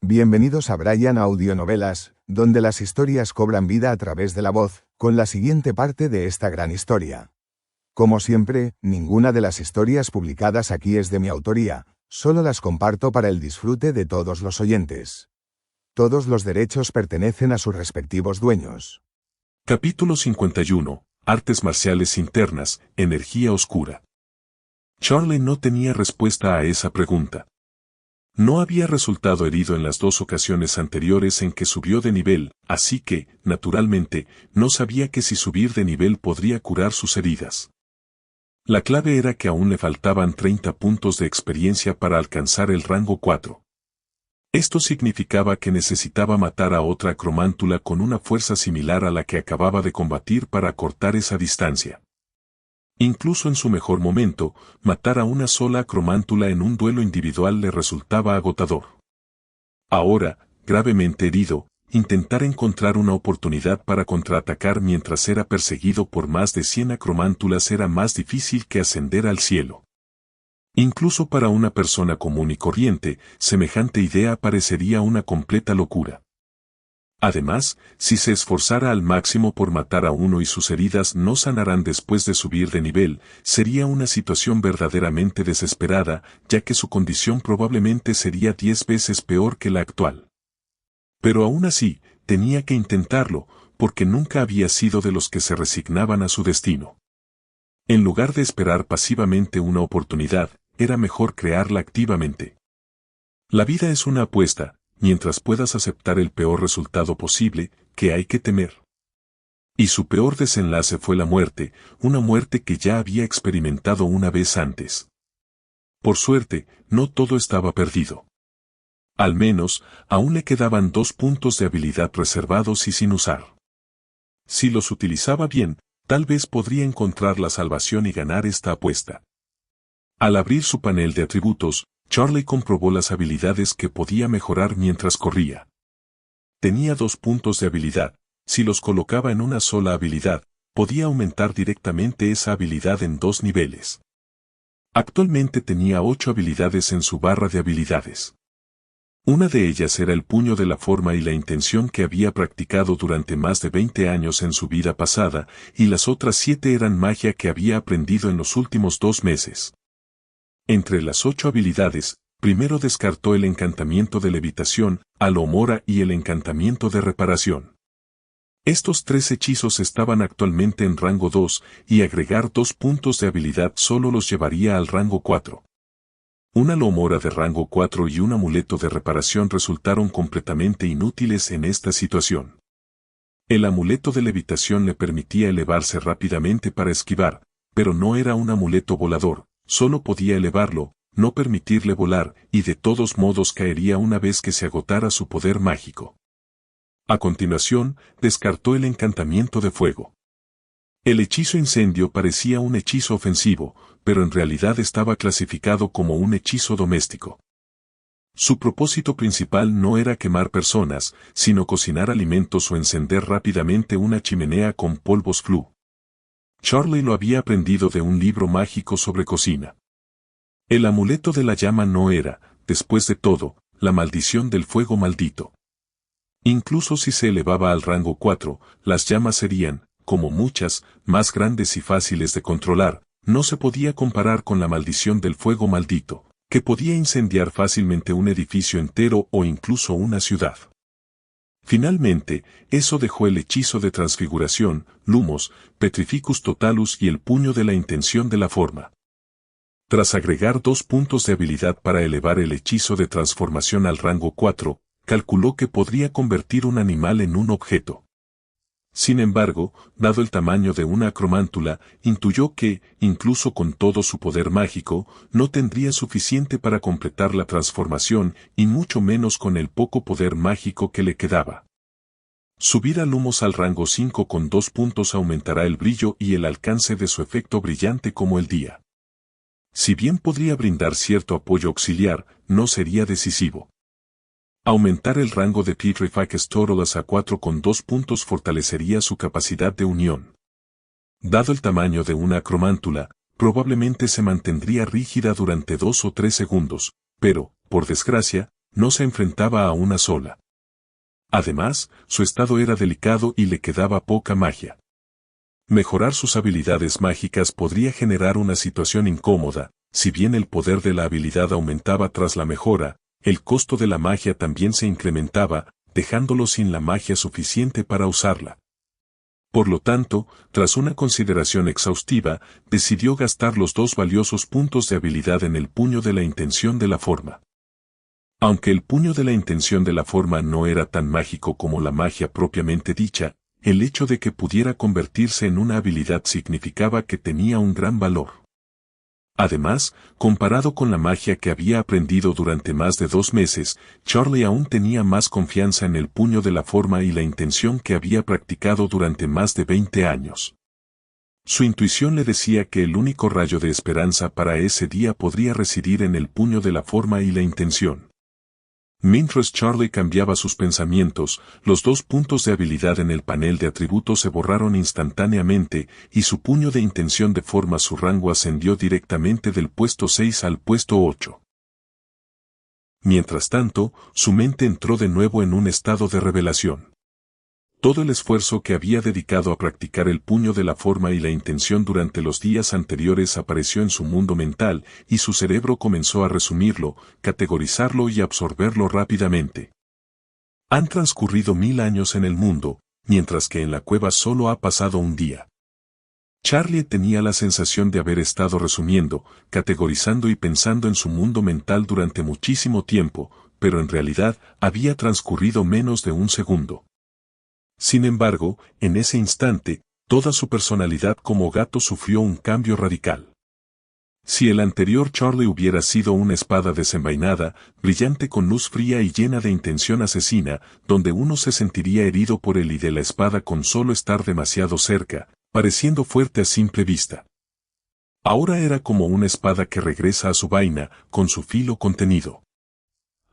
Bienvenidos a Brian Audionovelas, donde las historias cobran vida a través de la voz, con la siguiente parte de esta gran historia. Como siempre, ninguna de las historias publicadas aquí es de mi autoría, solo las comparto para el disfrute de todos los oyentes. Todos los derechos pertenecen a sus respectivos dueños. Capítulo 51. Artes marciales internas, energía oscura. Charlie no tenía respuesta a esa pregunta. No había resultado herido en las dos ocasiones anteriores en que subió de nivel, así que, naturalmente, no sabía que si subir de nivel podría curar sus heridas. La clave era que aún le faltaban 30 puntos de experiencia para alcanzar el rango 4. Esto significaba que necesitaba matar a otra acromántula con una fuerza similar a la que acababa de combatir para acortar esa distancia. Incluso en su mejor momento, matar a una sola acromántula en un duelo individual le resultaba agotador. Ahora, gravemente herido, intentar encontrar una oportunidad para contraatacar mientras era perseguido por más de 100 acromántulas era más difícil que ascender al cielo. Incluso para una persona común y corriente, semejante idea parecería una completa locura. Además, si se esforzara al máximo por matar a uno y sus heridas no sanarán después de subir de nivel, sería una situación verdaderamente desesperada, ya que su condición probablemente sería 10 veces peor que la actual. Pero aún así, tenía que intentarlo, porque nunca había sido de los que se resignaban a su destino. En lugar de esperar pasivamente una oportunidad, era mejor crearla activamente. La vida es una apuesta. Mientras puedas aceptar el peor resultado posible, ¿qué hay que temer? Y su peor desenlace fue la muerte, una muerte que ya había experimentado una vez antes. Por suerte, no todo estaba perdido. Al menos, aún le quedaban 2 puntos de habilidad reservados y sin usar. Si los utilizaba bien, tal vez podría encontrar la salvación y ganar esta apuesta. Al abrir su panel de atributos, Charlie comprobó las habilidades que podía mejorar mientras corría. Tenía 2 puntos de habilidad. Si los colocaba en una sola habilidad, podía aumentar directamente esa habilidad en 2 niveles. Actualmente tenía 8 habilidades en su barra de habilidades. Una de ellas era el puño de la forma y la intención que había practicado durante más de 20 años en su vida pasada, y las otras 7 eran magia que había aprendido en los últimos 2 meses. Entre las 8 habilidades, primero descartó el encantamiento de levitación, alomora y el encantamiento de reparación. Estos 3 hechizos estaban actualmente en rango 2, y agregar 2 puntos de habilidad solo los llevaría al rango 4. Una alomora de rango 4 y un amuleto de reparación resultaron completamente inútiles en esta situación. El amuleto de levitación le permitía elevarse rápidamente para esquivar, pero no era un amuleto volador. Solo podía elevarlo, no permitirle volar, y de todos modos caería una vez que se agotara su poder mágico. A continuación, descartó el encantamiento de fuego. El hechizo incendio parecía un hechizo ofensivo, pero en realidad estaba clasificado como un hechizo doméstico. Su propósito principal no era quemar personas, sino cocinar alimentos o encender rápidamente una chimenea con polvos flu. Charlie lo había aprendido de un libro mágico sobre cocina. El amuleto de la llama no era, después de todo, la maldición del fuego maldito. Incluso si se elevaba al rango 4, las llamas serían, como muchas, más grandes y fáciles de controlar. No se podía comparar con la maldición del fuego maldito, que podía incendiar fácilmente un edificio entero o incluso una ciudad. Finalmente, eso dejó el hechizo de transfiguración, Lumos, Petrificus Totalus y el puño de la intención de la forma. Tras agregar 2 puntos de habilidad para elevar el hechizo de transformación al rango 4, calculó que podría convertir un animal en un objeto. Sin embargo, dado el tamaño de una acromántula, intuyó que, incluso con todo su poder mágico, no tendría suficiente para completar la transformación, y mucho menos con el poco poder mágico que le quedaba. Subir a Lumos al rango 5 con 2 puntos aumentará el brillo y el alcance de su efecto brillante como el día. Si bien podría brindar cierto apoyo auxiliar, no sería decisivo. Aumentar el rango de Petrificus Totalus a 4 con 2 puntos fortalecería su capacidad de unión. Dado el tamaño de una acromántula, probablemente se mantendría rígida durante 2 o 3 segundos, pero, por desgracia, no se enfrentaba a una sola. Además, su estado era delicado y le quedaba poca magia. Mejorar sus habilidades mágicas podría generar una situación incómoda. Si bien el poder de la habilidad aumentaba tras la mejora, el costo de la magia también se incrementaba, dejándolo sin la magia suficiente para usarla. Por lo tanto, tras una consideración exhaustiva, decidió gastar los 2 valiosos puntos de habilidad en el puño de la intención de la forma. Aunque el puño de la intención de la forma no era tan mágico como la magia propiamente dicha, el hecho de que pudiera convertirse en una habilidad significaba que tenía un gran valor. Además, comparado con la magia que había aprendido durante más de 2 meses, Charlie aún tenía más confianza en el puño de la forma y la intención que había practicado durante más de 20 años. Su intuición le decía que el único rayo de esperanza para ese día podría residir en el puño de la forma y la intención. Mientras Charlie cambiaba sus pensamientos, los 2 puntos de habilidad en el panel de atributos se borraron instantáneamente y su puño de intención de forma su rango ascendió directamente del puesto 6 al puesto 8. Mientras tanto, su mente entró de nuevo en un estado de revelación. Todo el esfuerzo que había dedicado a practicar el puño de la forma y la intención durante los días anteriores apareció en su mundo mental, y su cerebro comenzó a resumirlo, categorizarlo y absorberlo rápidamente. Han transcurrido 1000 años en el mundo, mientras que en la cueva solo ha pasado un día. Charlie tenía la sensación de haber estado resumiendo, categorizando y pensando en su mundo mental durante muchísimo tiempo, pero en realidad había transcurrido menos de un segundo. Sin embargo, en ese instante, toda su personalidad como gato sufrió un cambio radical. Si el anterior Charlie hubiera sido una espada desenvainada, brillante con luz fría y llena de intención asesina, donde uno se sentiría herido por el y de la espada con solo estar demasiado cerca, pareciendo fuerte a simple vista. Ahora era como una espada que regresa a su vaina, con su filo contenido.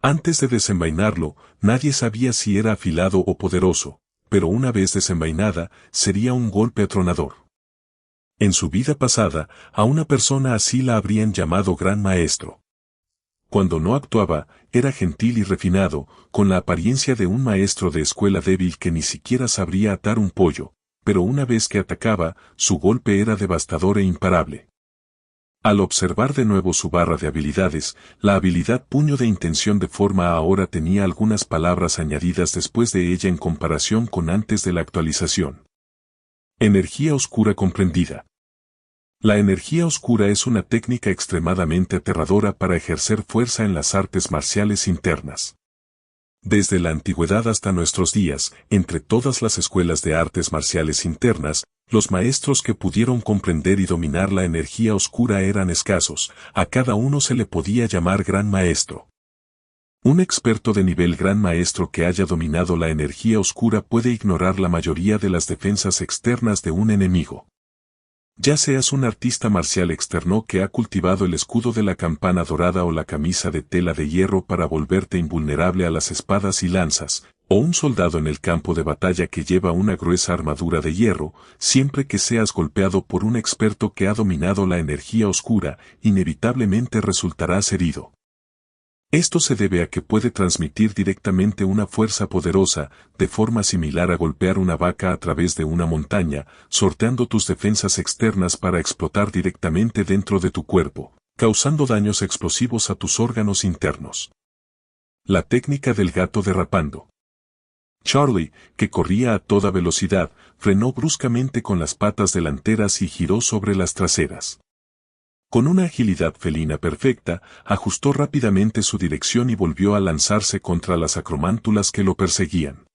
Antes de desenvainarlo, nadie sabía si era afilado o poderoso, pero una vez desenvainada, sería un golpe atronador. En su vida pasada, a una persona así la habrían llamado Gran Maestro. Cuando no actuaba, era gentil y refinado, con la apariencia de un maestro de escuela débil que ni siquiera sabría atar un pollo, pero una vez que atacaba, su golpe era devastador e imparable. Al observar de nuevo su barra de habilidades, la habilidad puño de intención de forma ahora tenía algunas palabras añadidas después de ella en comparación con antes de la actualización. Energía oscura comprendida. La energía oscura es una técnica extremadamente aterradora para ejercer fuerza en las artes marciales internas. Desde la antigüedad hasta nuestros días, entre todas las escuelas de artes marciales internas, los maestros que pudieron comprender y dominar la energía oscura eran escasos, a cada uno se le podía llamar gran maestro. Un experto de nivel gran maestro que haya dominado la energía oscura puede ignorar la mayoría de las defensas externas de un enemigo. Ya seas un artista marcial externo que ha cultivado el escudo de la campana dorada o la camisa de tela de hierro para volverte invulnerable a las espadas y lanzas, o un soldado en el campo de batalla que lleva una gruesa armadura de hierro, siempre que seas golpeado por un experto que ha dominado la energía oscura, inevitablemente resultarás herido. Esto se debe a que puede transmitir directamente una fuerza poderosa, de forma similar a golpear una vaca a través de una montaña, sorteando tus defensas externas para explotar directamente dentro de tu cuerpo, causando daños explosivos a tus órganos internos. La técnica del gato derrapando. Charlie, que corría a toda velocidad, frenó bruscamente con las patas delanteras y giró sobre las traseras. Con una agilidad felina perfecta, ajustó rápidamente su dirección y volvió a lanzarse contra las acromántulas que lo perseguían.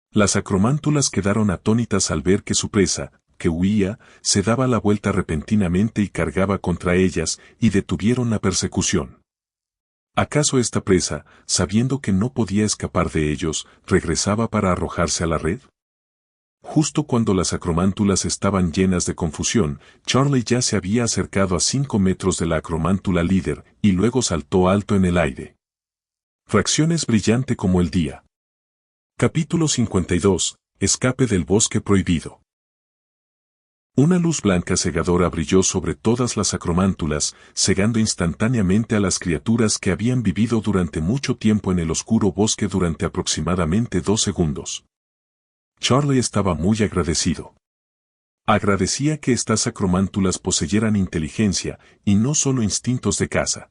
Las acromántulas quedaron atónitas al ver que su presa, que huía, se daba la vuelta repentinamente y cargaba contra ellas, y detuvieron la persecución. ¿Acaso esta presa, sabiendo que no podía escapar de ellos, regresaba para arrojarse a la red? Justo cuando las acromántulas estaban llenas de confusión, Charlie ya se había acercado a 5 metros de la acromántula líder, y luego saltó alto en el aire. Fracciones brillante como el día. Capítulo 52. Escape del bosque prohibido. Una luz blanca cegadora brilló sobre todas las acromántulas, cegando instantáneamente a las criaturas que habían vivido durante mucho tiempo en el oscuro bosque durante aproximadamente 2 segundos. Charlie estaba muy agradecido. Agradecía que estas acromántulas poseyeran inteligencia, y no solo instintos de caza.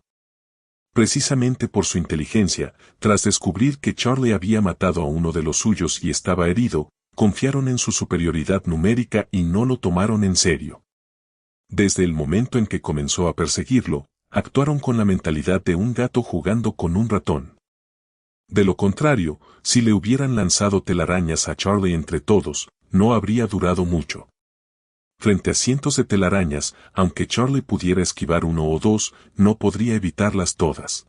Precisamente por su inteligencia, tras descubrir que Charlie había matado a uno de los suyos y estaba herido, confiaron en su superioridad numérica y no lo tomaron en serio. Desde el momento en que comenzó a perseguirlo, actuaron con la mentalidad de un gato jugando con un ratón. De lo contrario, si le hubieran lanzado telarañas a Charlie entre todos, no habría durado mucho. Frente a cientos de telarañas, aunque Charlie pudiera esquivar uno o dos, no podría evitarlas todas.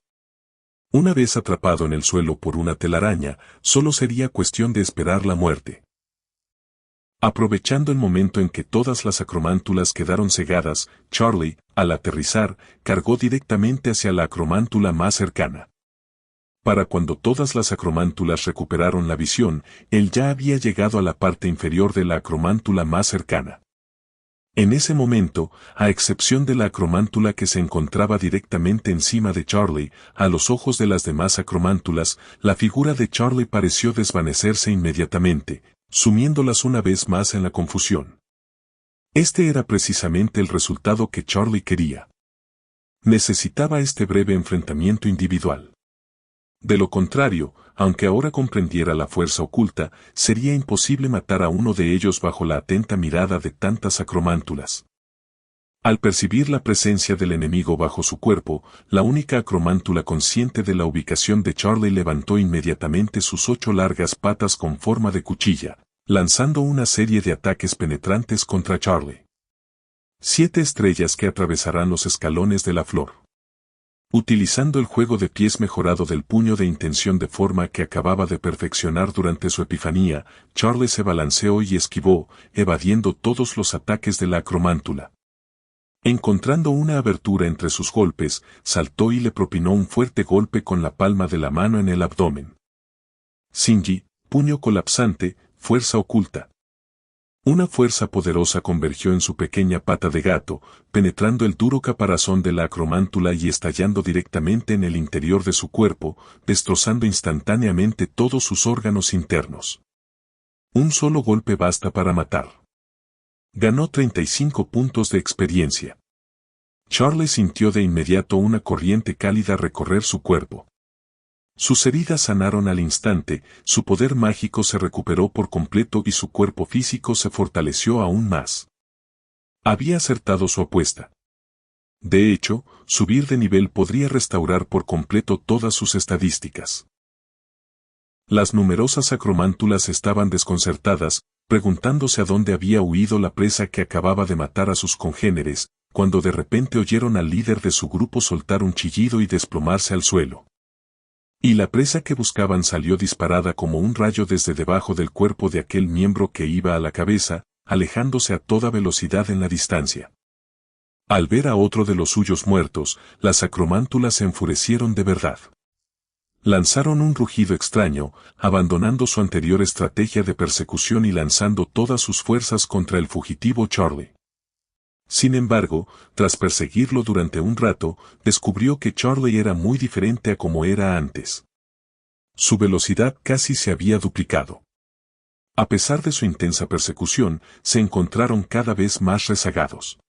Una vez atrapado en el suelo por una telaraña, solo sería cuestión de esperar la muerte. Aprovechando el momento en que todas las acromántulas quedaron cegadas, Charlie, al aterrizar, cargó directamente hacia la acromántula más cercana. Para cuando todas las acromántulas recuperaron la visión, él ya había llegado a la parte inferior de la acromántula más cercana. En ese momento, a excepción de la acromántula que se encontraba directamente encima de Charlie, a los ojos de las demás acromántulas, la figura de Charlie pareció desvanecerse inmediatamente, sumiéndolas una vez más en la confusión. Este era precisamente el resultado que Charlie quería. Necesitaba este breve enfrentamiento individual. De lo contrario, aunque ahora comprendiera la fuerza oculta, sería imposible matar a uno de ellos bajo la atenta mirada de tantas acromántulas. Al percibir la presencia del enemigo bajo su cuerpo, la única acromántula consciente de la ubicación de Charlie levantó inmediatamente sus 8 largas patas con forma de cuchilla, lanzando una serie de ataques penetrantes contra Charlie. 7 estrellas que atravesarán los escalones de la flor. Utilizando el juego de pies mejorado del puño de intención de forma que acababa de perfeccionar durante su epifanía, Charlie se balanceó y esquivó, evadiendo todos los ataques de la acromántula. Encontrando una abertura entre sus golpes, saltó y le propinó un fuerte golpe con la palma de la mano en el abdomen. Shinji, puño colapsante, fuerza oculta. Una fuerza poderosa convergió en su pequeña pata de gato, penetrando el duro caparazón de la acromántula y estallando directamente en el interior de su cuerpo, destrozando instantáneamente todos sus órganos internos. Un solo golpe basta para matar. Ganó 35 puntos de experiencia. Charlie sintió de inmediato una corriente cálida recorrer su cuerpo. Sus heridas sanaron al instante, su poder mágico se recuperó por completo y su cuerpo físico se fortaleció aún más. Había acertado su apuesta. De hecho, subir de nivel podría restaurar por completo todas sus estadísticas. Las numerosas acromántulas estaban desconcertadas, preguntándose a dónde había huido la presa que acababa de matar a sus congéneres, cuando de repente oyeron al líder de su grupo soltar un chillido y desplomarse al suelo. Y la presa que buscaban salió disparada como un rayo desde debajo del cuerpo de aquel miembro que iba a la cabeza, alejándose a toda velocidad en la distancia. Al ver a otro de los suyos muertos, las acromántulas se enfurecieron de verdad. Lanzaron un rugido extraño, abandonando su anterior estrategia de persecución y lanzando todas sus fuerzas contra el fugitivo Charlie. Sin embargo, tras perseguirlo durante un rato, descubrió que Charlie era muy diferente a como era antes. Su velocidad casi se había duplicado. A pesar de su intensa persecución, se encontraron cada vez más rezagados.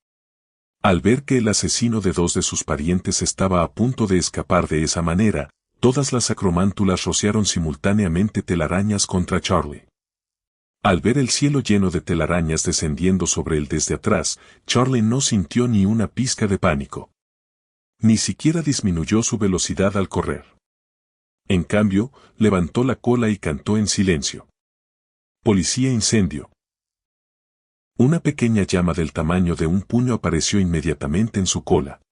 Al ver que el asesino de 2 de sus parientes estaba a punto de escapar de esa manera, todas las acromántulas rociaron simultáneamente telarañas contra Charlie. Al ver el cielo lleno de telarañas descendiendo sobre él desde atrás, Charlie no sintió ni una pizca de pánico. Ni siquiera disminuyó su velocidad al correr. En cambio, levantó la cola y cantó en silencio. Policía incendio. Una pequeña llama del tamaño de un puño apareció inmediatamente en su cola.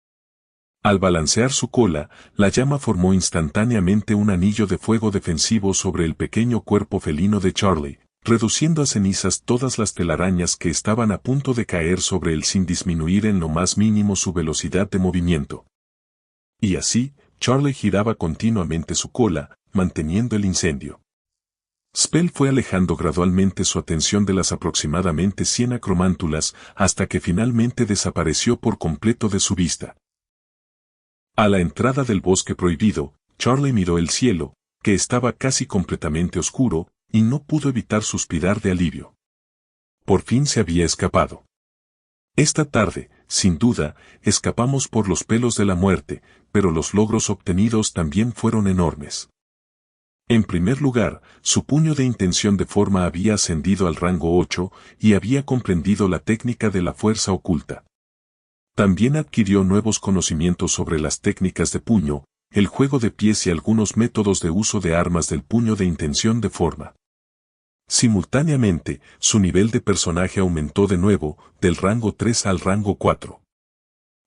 Al balancear su cola, la llama formó instantáneamente un anillo de fuego defensivo sobre el pequeño cuerpo felino de Charlie, reduciendo a cenizas todas las telarañas que estaban a punto de caer sobre él sin disminuir en lo más mínimo su velocidad de movimiento. Y así, Charlie giraba continuamente su cola, manteniendo el incendio. Spell fue alejando gradualmente su atención de las aproximadamente 100 acromántulas hasta que finalmente desapareció por completo de su vista. A la entrada del bosque prohibido, Charlie miró el cielo, que estaba casi completamente oscuro, y no pudo evitar suspirar de alivio. Por fin se había escapado. Esta tarde, sin duda, escapamos por los pelos de la muerte, pero los logros obtenidos también fueron enormes. En primer lugar, su puño de intención de forma había ascendido al rango 8 y había comprendido la técnica de la fuerza oculta. También adquirió nuevos conocimientos sobre las técnicas de puño, el juego de pies y algunos métodos de uso de armas del puño de intención de forma. Simultáneamente, su nivel de personaje aumentó de nuevo, del rango 3 al rango 4.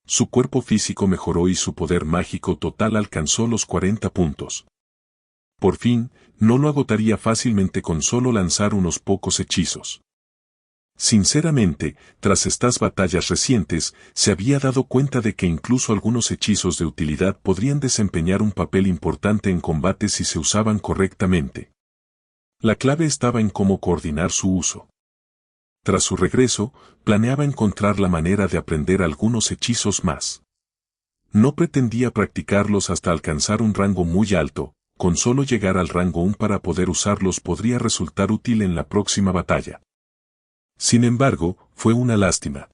Su cuerpo físico mejoró y su poder mágico total alcanzó los 40 puntos. Por fin, no lo agotaría fácilmente con solo lanzar unos pocos hechizos. Sinceramente, tras estas batallas recientes, se había dado cuenta de que incluso algunos hechizos de utilidad podrían desempeñar un papel importante en combate si se usaban correctamente. La clave estaba en cómo coordinar su uso. Tras su regreso, planeaba encontrar la manera de aprender algunos hechizos más. No pretendía practicarlos hasta alcanzar un rango muy alto, con solo llegar al rango 1 para poder usarlos podría resultar útil en la próxima batalla. Sin embargo, fue una lástima.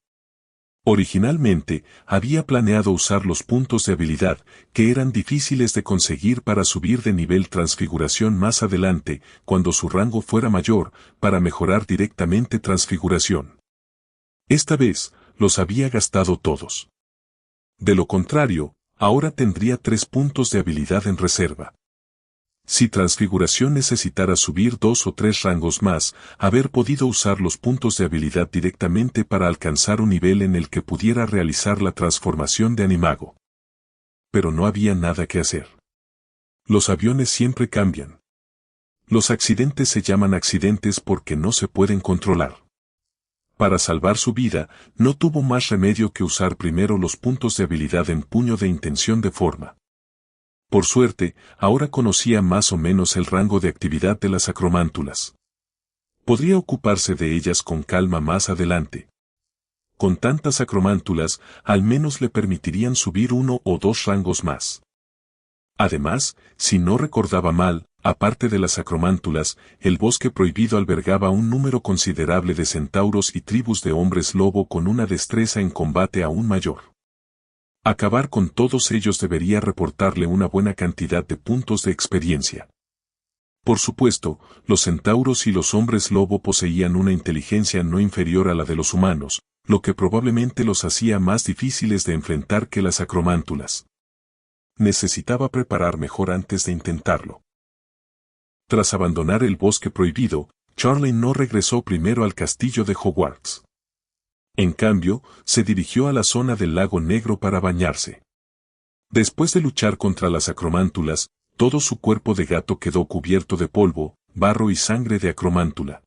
Originalmente, había planeado usar los puntos de habilidad, que eran difíciles de conseguir para subir de nivel transfiguración más adelante, cuando su rango fuera mayor, para mejorar directamente transfiguración. Esta vez, los había gastado todos. De lo contrario, ahora tendría 3 puntos de habilidad en reserva. Si transfiguración necesitara subir 2 o 3 rangos más, haber podido usar los puntos de habilidad directamente para alcanzar un nivel en el que pudiera realizar la transformación de animago. Pero no había nada que hacer. Los aviones siempre cambian. Los accidentes se llaman accidentes porque no se pueden controlar. Para salvar su vida, no tuvo más remedio que usar primero los puntos de habilidad en puño de intención de forma. Por suerte, ahora conocía más o menos el rango de actividad de las acromántulas. Podría ocuparse de ellas con calma más adelante. Con tantas acromántulas, al menos le permitirían subir 1 o 2 rangos más. Además, si no recordaba mal, aparte de las acromántulas, el bosque prohibido albergaba un número considerable de centauros y tribus de hombres lobo con una destreza en combate aún mayor. Acabar con todos ellos debería reportarle una buena cantidad de puntos de experiencia. Por supuesto, los centauros y los hombres lobo poseían una inteligencia no inferior a la de los humanos, lo que probablemente los hacía más difíciles de enfrentar que las acromántulas. Necesitaba preparar mejor antes de intentarlo. Tras abandonar el bosque prohibido, Charlie no regresó primero al castillo de Hogwarts. En cambio, se dirigió a la zona del lago Negro para bañarse. Después de luchar contra las acromántulas, todo su cuerpo de gato quedó cubierto de polvo, barro y sangre de acromántula.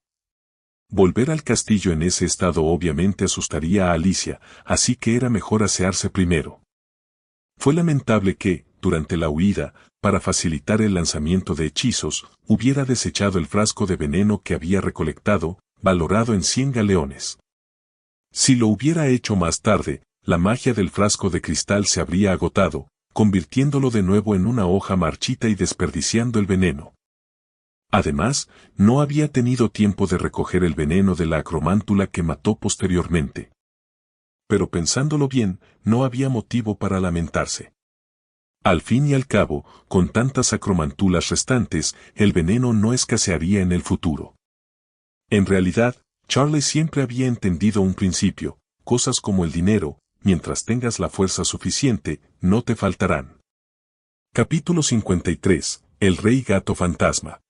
Volver al castillo en ese estado obviamente asustaría a Alicia, así que era mejor asearse primero. Fue lamentable que, durante la huida, para facilitar el lanzamiento de hechizos, hubiera desechado el frasco de veneno que había recolectado, valorado en 100 galeones. Si lo hubiera hecho más tarde, la magia del frasco de cristal se habría agotado, convirtiéndolo de nuevo en una hoja marchita y desperdiciando el veneno. Además, no había tenido tiempo de recoger el veneno de la acromántula que mató posteriormente. Pero pensándolo bien, no había motivo para lamentarse. Al fin y al cabo, con tantas acromántulas restantes, el veneno no escasearía en el futuro. En realidad, Charlie siempre había entendido un principio: cosas como el dinero, mientras tengas la fuerza suficiente, no te faltarán. Capítulo 53. El Rey Gato Fantasma.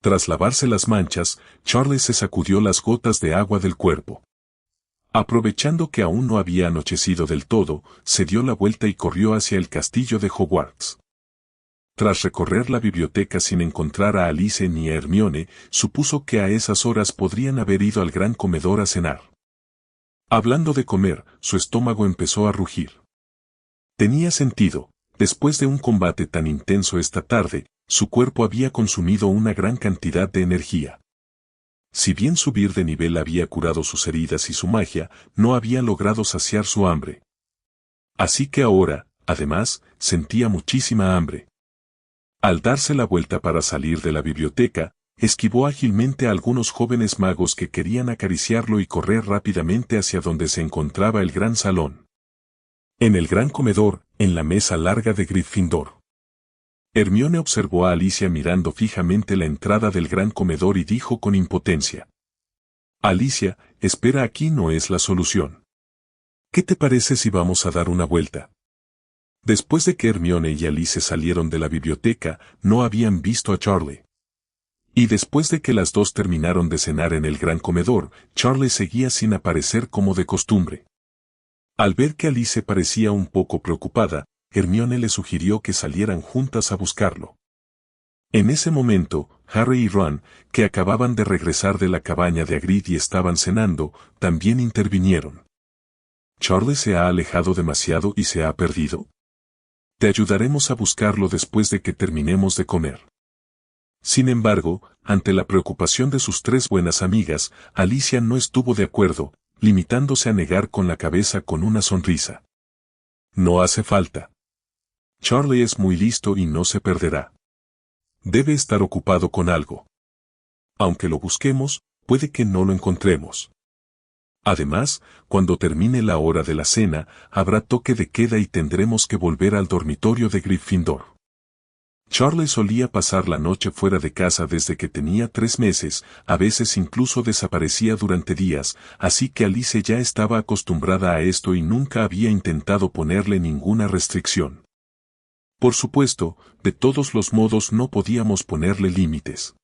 Tras lavarse las manchas, Charlie se sacudió las gotas de agua del cuerpo. Aprovechando que aún no había anochecido del todo, se dio la vuelta y corrió hacia el castillo de Hogwarts. Tras recorrer la biblioteca sin encontrar a Alice ni a Hermione, supuso que a esas horas podrían haber ido al gran comedor a cenar. Hablando de comer, su estómago empezó a rugir. Tenía sentido, después de un combate tan intenso esta tarde, Su cuerpo había consumido una gran cantidad de energía. Si bien subir de nivel había curado sus heridas y su magia, no había logrado saciar su hambre. Así que ahora, además, sentía muchísima hambre. Al darse la vuelta para salir de la biblioteca, esquivó ágilmente a algunos jóvenes magos que querían acariciarlo y correr rápidamente hacia donde se encontraba el gran salón. En el gran comedor, en la mesa larga de Gryffindor. Hermione observó a Alicia mirando fijamente la entrada del gran comedor y dijo con impotencia: Alicia, espera, aquí no es la solución. ¿Qué te parece si vamos a dar una vuelta? Después de que Hermione y Alice salieron de la biblioteca, no habían visto a Charlie. Y después de que las dos terminaron de cenar en el gran comedor, Charlie seguía sin aparecer como de costumbre. Al ver que Alice parecía un poco preocupada, Hermione le sugirió que salieran juntas a buscarlo. En ese momento, Harry y Ron, que acababan de regresar de la cabaña de Hagrid y estaban cenando, también intervinieron. ¿Charlie se ha alejado demasiado y se ha perdido? Te ayudaremos a buscarlo después de que terminemos de comer. Sin embargo, ante la preocupación de sus tres buenas amigas, Alicia no estuvo de acuerdo, limitándose a negar con la cabeza con una sonrisa. No hace falta. Charlie es muy listo y no se perderá. Debe estar ocupado con algo. Aunque lo busquemos, puede que no lo encontremos. Además, cuando termine la hora de la cena, habrá toque de queda y tendremos que volver al dormitorio de Gryffindor. Charlie solía pasar la noche fuera de casa desde que tenía 3 meses, a veces incluso desaparecía durante días, así que Alice ya estaba acostumbrada a esto y nunca había intentado ponerle ninguna restricción. Por supuesto, de todos los modos no podíamos ponerle límites.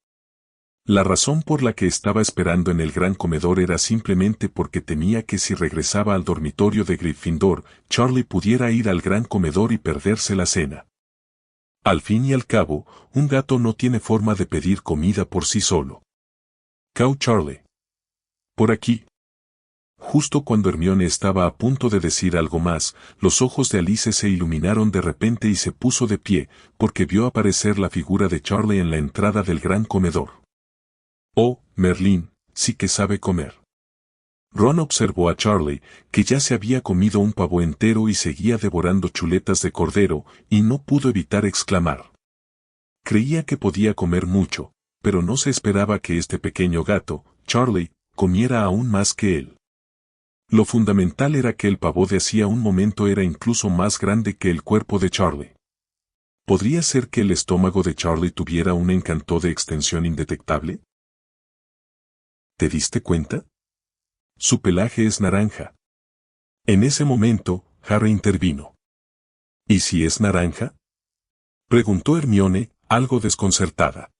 La razón por la que estaba esperando en el gran comedor era simplemente porque temía que si regresaba al dormitorio de Gryffindor, Charlie pudiera ir al gran comedor y perderse la cena. Al fin y al cabo, un gato no tiene forma de pedir comida por sí solo. Cau Charlie. Por aquí. Justo cuando Hermione estaba a punto de decir algo más, los ojos de Alice se iluminaron de repente y se puso de pie, porque vio aparecer la figura de Charlie en la entrada del gran comedor. Oh, Merlín, sí que sabe comer. Ron observó a Charlie, que ya se había comido un pavo entero y seguía devorando chuletas de cordero, y no pudo evitar exclamar. Creía que podía comer mucho, pero no se esperaba que este pequeño gato, Charlie, comiera aún más que él. Lo fundamental era que el pavo de hacía un momento era incluso más grande que el cuerpo de Charlie. ¿Podría ser que el estómago de Charlie tuviera un encanto de extensión indetectable? ¿Te diste cuenta? Su pelaje es naranja. En ese momento, Harry intervino. ¿Y si es naranja? Preguntó Hermione, algo desconcertada.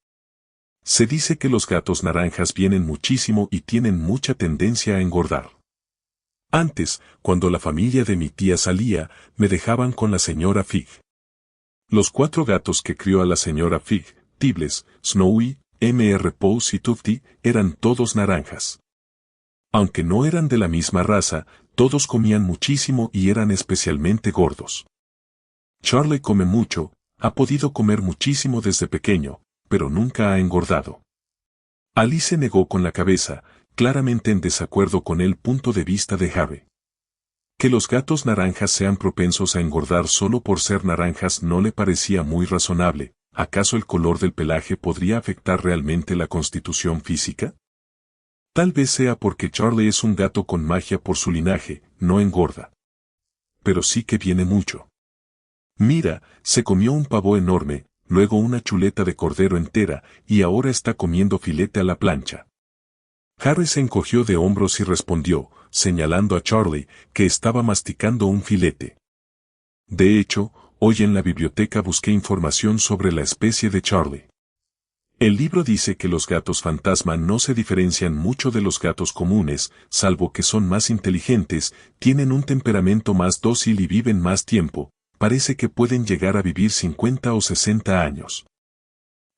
Se dice que los gatos naranjas vienen muchísimo y tienen mucha tendencia a engordar. Antes, cuando la familia de mi tía salía, me dejaban con la señora Fig. Los 4 gatos que crió a la señora Fig, Tibbles, Snowy, Mr. Pose y Tufty, eran todos naranjas. Aunque no eran de la misma raza, todos comían muchísimo y eran especialmente gordos. Charlie come mucho, ha podido comer muchísimo desde pequeño, pero nunca ha engordado. Alice negó con la cabeza, claramente en desacuerdo con el punto de vista de Harry. Que los gatos naranjas sean propensos a engordar solo por ser naranjas no le parecía muy razonable. ¿Acaso el color del pelaje podría afectar realmente la constitución física? Tal vez sea porque Charlie es un gato con magia por su linaje, no engorda. Pero sí que viene mucho. Mira, se comió un pavo enorme, luego una chuleta de cordero entera, y ahora está comiendo filete a la plancha. Harry se encogió de hombros y respondió, señalando a Charlie, que estaba masticando un filete. De hecho, hoy en la biblioteca busqué información sobre la especie de Charlie. El libro dice que los gatos fantasma no se diferencian mucho de los gatos comunes, salvo que son más inteligentes, tienen un temperamento más dócil y viven más tiempo, parece que pueden llegar a vivir 50 o 60 años.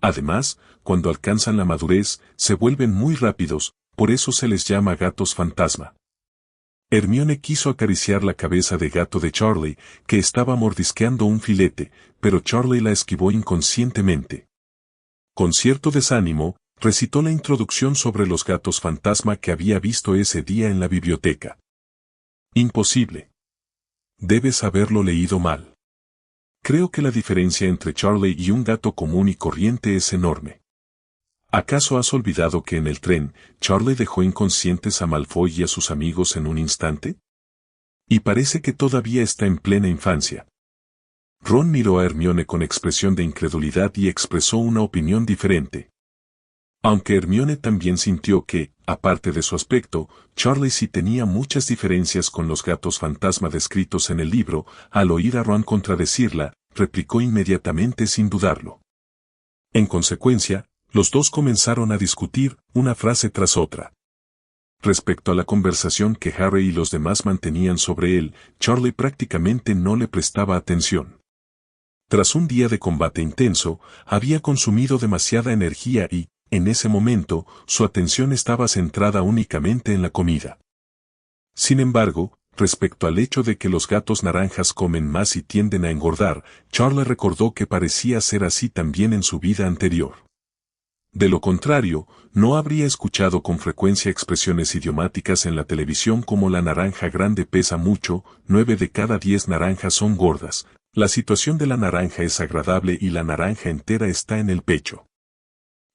Además, cuando alcanzan la madurez, se vuelven muy rápidos, por eso se les llama gatos fantasma. Hermione quiso acariciar la cabeza de gato de Charlie, que estaba mordisqueando un filete, pero Charlie la esquivó inconscientemente. Con cierto desánimo, recitó la introducción sobre los gatos fantasma que había visto ese día en la biblioteca. Imposible. Debes haberlo leído mal. Creo que la diferencia entre Charlie y un gato común y corriente es enorme. ¿Acaso has olvidado que en el tren, Charlie dejó inconscientes a Malfoy y a sus amigos en un instante? Y parece que todavía está en plena infancia. Ron miró a Hermione con expresión de incredulidad y expresó una opinión diferente. Aunque Hermione también sintió que, aparte de su aspecto, Charlie sí tenía muchas diferencias con los gatos fantasma descritos en el libro, al oír a Ron contradecirla, replicó inmediatamente sin dudarlo. En consecuencia, los dos comenzaron a discutir, una frase tras otra. Respecto a la conversación que Harry y los demás mantenían sobre él, Charlie prácticamente no le prestaba atención. Tras un día de combate intenso, había consumido demasiada energía y, en ese momento, su atención estaba centrada únicamente en la comida. Sin embargo, respecto al hecho de que los gatos naranjas comen más y tienden a engordar, Charlie recordó que parecía ser así también en su vida anterior. De lo contrario, no habría escuchado con frecuencia expresiones idiomáticas en la televisión como la naranja grande pesa mucho, 9 de cada 10 naranjas son gordas, la situación de la naranja es agradable y la naranja entera está en el pecho.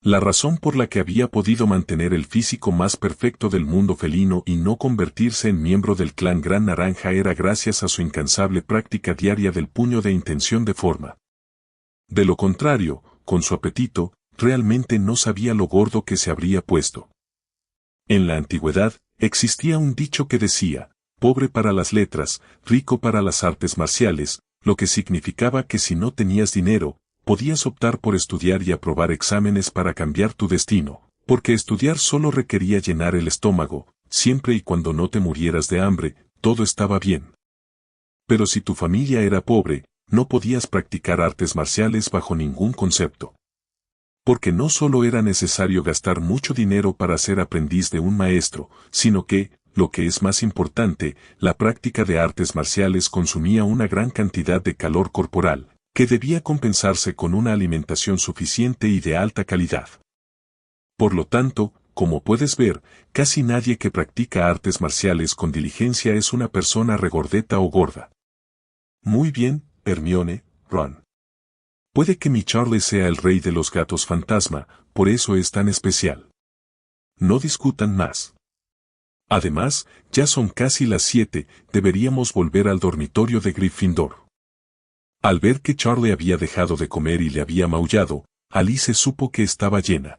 La razón por la que había podido mantener el físico más perfecto del mundo felino y no convertirse en miembro del clan Gran Naranja era gracias a su incansable práctica diaria del puño de intención de forma. De lo contrario, con su apetito, realmente no sabía lo gordo que se habría puesto. En la antigüedad, existía un dicho que decía, pobre para las letras, rico para las artes marciales, lo que significaba que si no tenías dinero, podías optar por estudiar y aprobar exámenes para cambiar tu destino, porque estudiar solo requería llenar el estómago, siempre y cuando no te murieras de hambre, todo estaba bien. Pero si tu familia era pobre, no podías practicar artes marciales bajo ningún concepto. Porque no solo era necesario gastar mucho dinero para ser aprendiz de un maestro, sino que, lo que es más importante, la práctica de artes marciales consumía una gran cantidad de calor corporal, que debía compensarse con una alimentación suficiente y de alta calidad. Por lo tanto, como puedes ver, casi nadie que practica artes marciales con diligencia es una persona regordeta o gorda. Muy bien, Hermione, Ron. Puede que mi Charlie sea el rey de los gatos fantasma, por eso es tan especial. No discutan más. Además, ya son casi las 7, deberíamos volver al dormitorio de Gryffindor. Al ver que Charlie había dejado de comer y le había maullado, Alice supo que estaba llena.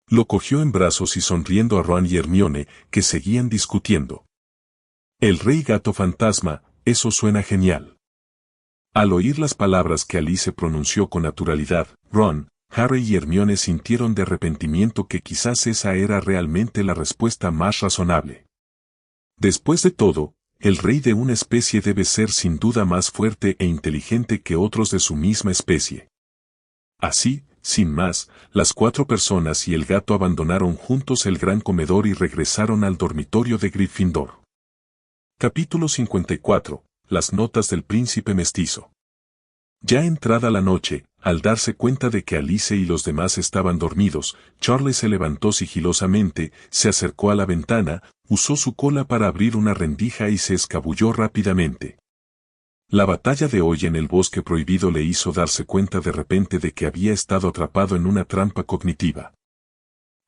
Lo cogió en brazos y sonriendo a Ron y Hermione, que seguían discutiendo. El rey gato fantasma, eso suena genial. Al oír las palabras que Alice pronunció con naturalidad, Ron, Harry y Hermione sintieron de arrepentimiento que quizás esa era realmente la respuesta más razonable. Después de todo, el rey de una especie debe ser sin duda más fuerte e inteligente que otros de su misma especie. Así, sin más, las 4 personas y el gato abandonaron juntos el gran comedor y regresaron al dormitorio de Gryffindor. Capítulo 54. Las notas del príncipe mestizo. Ya entrada la noche, al darse cuenta de que Alice y los demás estaban dormidos, Charlie se levantó sigilosamente, se acercó a la ventana, usó su cola para abrir una rendija y se escabulló rápidamente. La batalla de hoy en el bosque prohibido le hizo darse cuenta de repente de que había estado atrapado en una trampa cognitiva.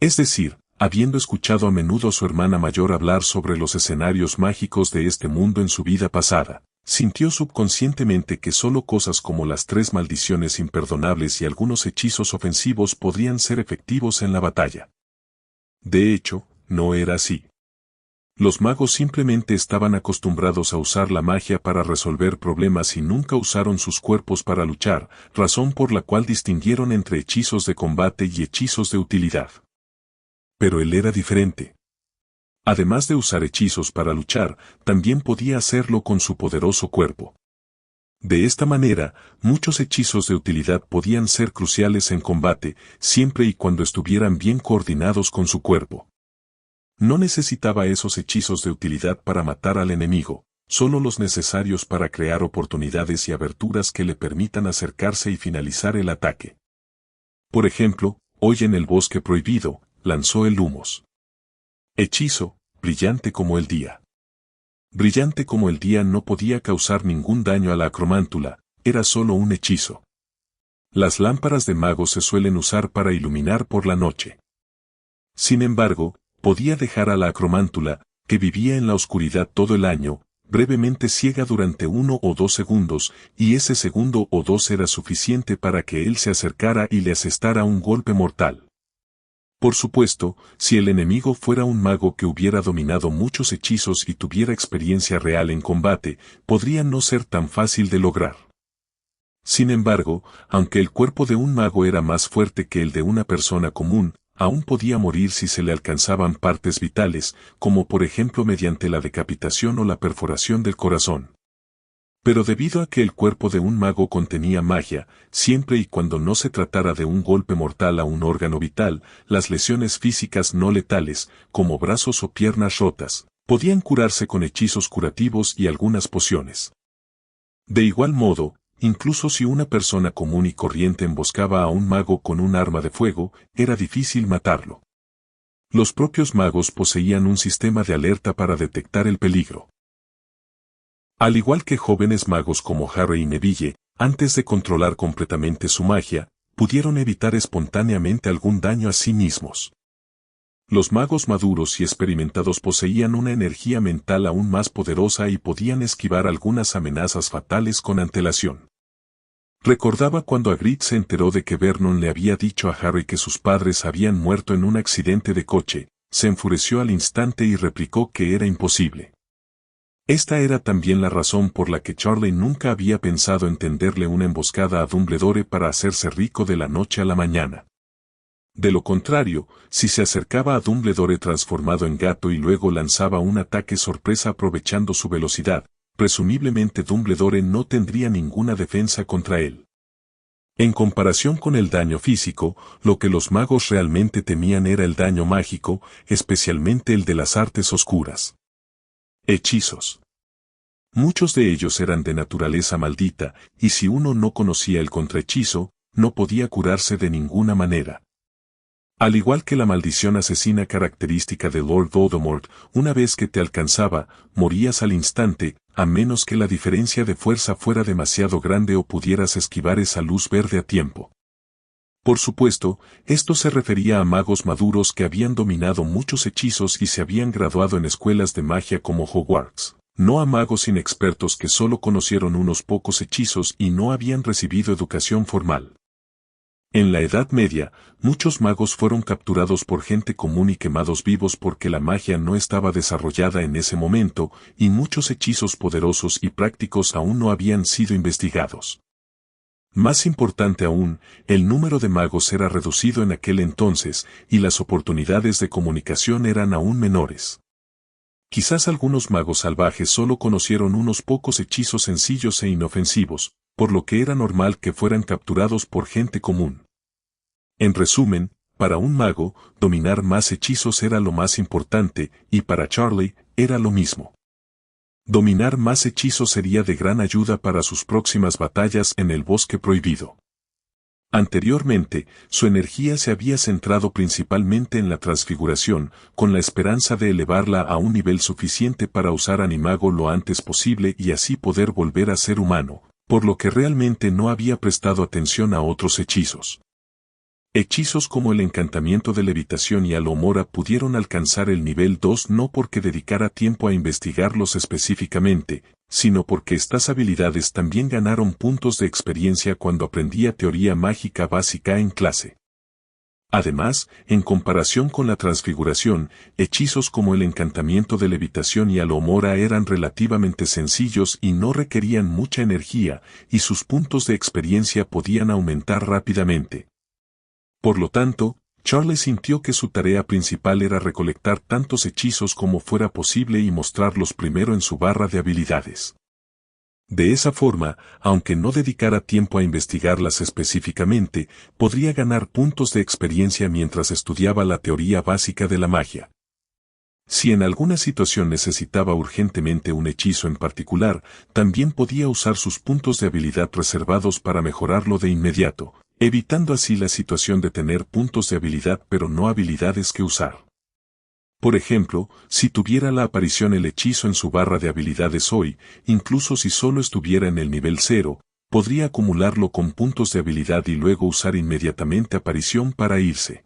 Es decir, habiendo escuchado a menudo a su hermana mayor hablar sobre los escenarios mágicos de este mundo en su vida pasada, sintió subconscientemente que solo cosas como las 3 maldiciones imperdonables y algunos hechizos ofensivos podrían ser efectivos en la batalla. De hecho, no era así. Los magos simplemente estaban acostumbrados a usar la magia para resolver problemas y nunca usaron sus cuerpos para luchar, razón por la cual distinguieron entre hechizos de combate y hechizos de utilidad. Pero él era diferente. Además de usar hechizos para luchar, también podía hacerlo con su poderoso cuerpo. De esta manera, muchos hechizos de utilidad podían ser cruciales en combate, siempre y cuando estuvieran bien coordinados con su cuerpo. No necesitaba esos hechizos de utilidad para matar al enemigo, solo los necesarios para crear oportunidades y aberturas que le permitan acercarse y finalizar el ataque. Por ejemplo, hoy en el bosque prohibido, lanzó el Lumos. Hechizo, brillante como el día. Brillante como el día no podía causar ningún daño a la acromántula, era solo un hechizo. Las lámparas de magos se suelen usar para iluminar por la noche. Sin embargo, podía dejar a la acromántula, que vivía en la oscuridad todo el año, brevemente ciega durante 1 o 2 segundos, y ese segundo o 2 era suficiente para que él se acercara y le asestara un golpe mortal. Por supuesto, si el enemigo fuera un mago que hubiera dominado muchos hechizos y tuviera experiencia real en combate, podría no ser tan fácil de lograr. Sin embargo, aunque el cuerpo de un mago era más fuerte que el de una persona común, aún podía morir si se le alcanzaban partes vitales, como por ejemplo mediante la decapitación o la perforación del corazón. Pero debido a que el cuerpo de un mago contenía magia, siempre y cuando no se tratara de un golpe mortal a un órgano vital, las lesiones físicas no letales, como brazos o piernas rotas, podían curarse con hechizos curativos y algunas pociones. De igual modo, incluso si una persona común y corriente emboscaba a un mago con un arma de fuego, era difícil matarlo. Los propios magos poseían un sistema de alerta para detectar el peligro. Al igual que jóvenes magos como Harry y Neville, antes de controlar completamente su magia, pudieron evitar espontáneamente algún daño a sí mismos. Los magos maduros y experimentados poseían una energía mental aún más poderosa y podían esquivar algunas amenazas fatales con antelación. Recordaba cuando Hagrid se enteró de que Vernon le había dicho a Harry que sus padres habían muerto en un accidente de coche, se enfureció al instante y replicó que era imposible. Esta era también la razón por la que Charlie nunca había pensado en tenderle una emboscada a Dumbledore para hacerse rico de la noche a la mañana. De lo contrario, si se acercaba a Dumbledore transformado en gato y luego lanzaba un ataque sorpresa aprovechando su velocidad, presumiblemente Dumbledore no tendría ninguna defensa contra él. En comparación con el daño físico, lo que los magos realmente temían era el daño mágico, especialmente el de las artes oscuras. Hechizos. Muchos de ellos eran de naturaleza maldita, y si uno no conocía el contrahechizo, no podía curarse de ninguna manera. Al igual que la maldición asesina característica de Lord Voldemort, una vez que te alcanzaba, morías al instante, a menos que la diferencia de fuerza fuera demasiado grande o pudieras esquivar esa luz verde a tiempo. Por supuesto, esto se refería a magos maduros que habían dominado muchos hechizos y se habían graduado en escuelas de magia como Hogwarts, no a magos inexpertos que solo conocieron unos pocos hechizos y no habían recibido educación formal. En la Edad Media, muchos magos fueron capturados por gente común y quemados vivos porque la magia no estaba desarrollada en ese momento, y muchos hechizos poderosos y prácticos aún no habían sido investigados. Más importante aún, el número de magos era reducido en aquel entonces, y las oportunidades de comunicación eran aún menores. Quizás algunos magos salvajes solo conocieron unos pocos hechizos sencillos e inofensivos, por lo que era normal que fueran capturados por gente común. En resumen, para un mago, dominar más hechizos era lo más importante, y para Charlie, era lo mismo. Dominar más hechizos sería de gran ayuda para sus próximas batallas en el Bosque Prohibido. Anteriormente, su energía se había centrado principalmente en la transfiguración, con la esperanza de elevarla a un nivel suficiente para usar Animago lo antes posible y así poder volver a ser humano, por lo que realmente no había prestado atención a otros hechizos. Hechizos como el encantamiento de levitación y Alomora pudieron alcanzar el nivel 2 no porque dedicara tiempo a investigarlos específicamente, sino porque estas habilidades también ganaron puntos de experiencia cuando aprendía teoría mágica básica en clase. Además, en comparación con la transfiguración, hechizos como el encantamiento de levitación y Alomora eran relativamente sencillos y no requerían mucha energía, y sus puntos de experiencia podían aumentar rápidamente. Por lo tanto, Charlie sintió que su tarea principal era recolectar tantos hechizos como fuera posible y mostrarlos primero en su barra de habilidades. De esa forma, aunque no dedicara tiempo a investigarlas específicamente, podría ganar puntos de experiencia mientras estudiaba la teoría básica de la magia. Si en alguna situación necesitaba urgentemente un hechizo en particular, también podía usar sus puntos de habilidad reservados para mejorarlo de inmediato. evitando así la situación de tener puntos de habilidad pero no habilidades que usar. Por ejemplo, si tuviera la aparición el hechizo en su barra de habilidades hoy, incluso si solo estuviera en el nivel 0, podría acumularlo con puntos de habilidad y luego usar inmediatamente aparición para irse.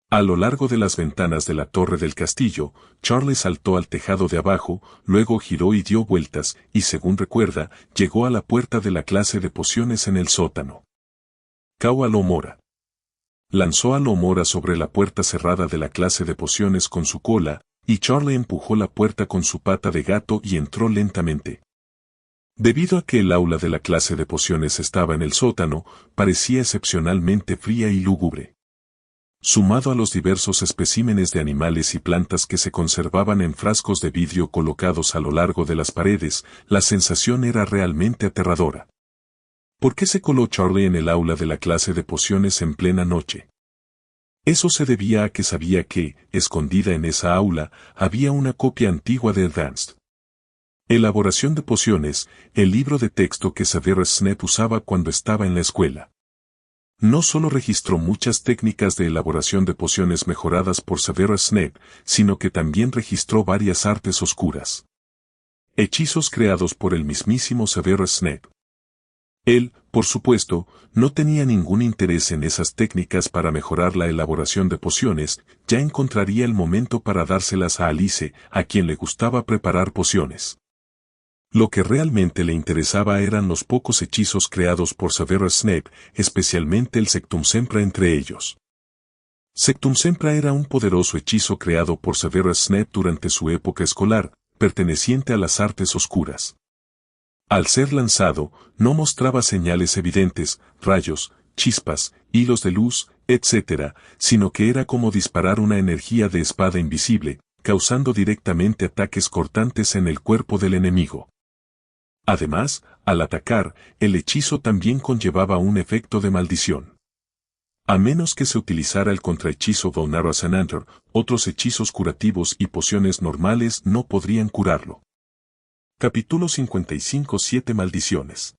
A lo largo de las ventanas de la torre del castillo, Charlie saltó al tejado de abajo, luego giró y dio vueltas, y según recuerda, llegó a la puerta de la clase de pociones en el sótano. Cau Alomora. Lanzó a Alomora sobre la puerta cerrada de la clase de pociones con su cola, y Charlie empujó la puerta con su pata de gato y entró lentamente. Debido a que el aula de la clase de pociones estaba en el sótano, parecía excepcionalmente fría y lúgubre. Sumado a los diversos especímenes de animales y plantas que se conservaban en frascos de vidrio colocados a lo largo de las paredes, la sensación era realmente aterradora. ¿Por qué se coló Charlie en el aula de la clase de pociones en plena noche? Eso se debía a que sabía que, escondida en esa aula, había una copia antigua de Advanced Elaboración de Pociones, el libro de texto que Severus Snape usaba cuando estaba en la escuela. No solo registró muchas técnicas de elaboración de pociones mejoradas por Severus Snape, sino que también registró varias artes oscuras. Hechizos creados por el mismísimo Severus Snape. Él, por supuesto, no tenía ningún interés en esas técnicas para mejorar la elaboración de pociones, ya encontraría el momento para dárselas a Alice, a quien le gustaba preparar pociones. Lo que realmente le interesaba eran los pocos hechizos creados por Severus Snape, especialmente el Sectum Sempra entre ellos. Sectum Sempra era un poderoso hechizo creado por Severus Snape durante su época escolar, perteneciente a las artes oscuras. Al ser lanzado, no mostraba señales evidentes, rayos, chispas, hilos de luz, etc., sino que era como disparar una energía de espada invisible, causando directamente ataques cortantes en el cuerpo del enemigo. Además, al atacar, el hechizo también conllevaba un efecto de maldición. A menos que se utilizara el contrahechizo Vulnera Sanantor, otros hechizos curativos y pociones normales no podrían curarlo. Capítulo 55. 7 maldiciones.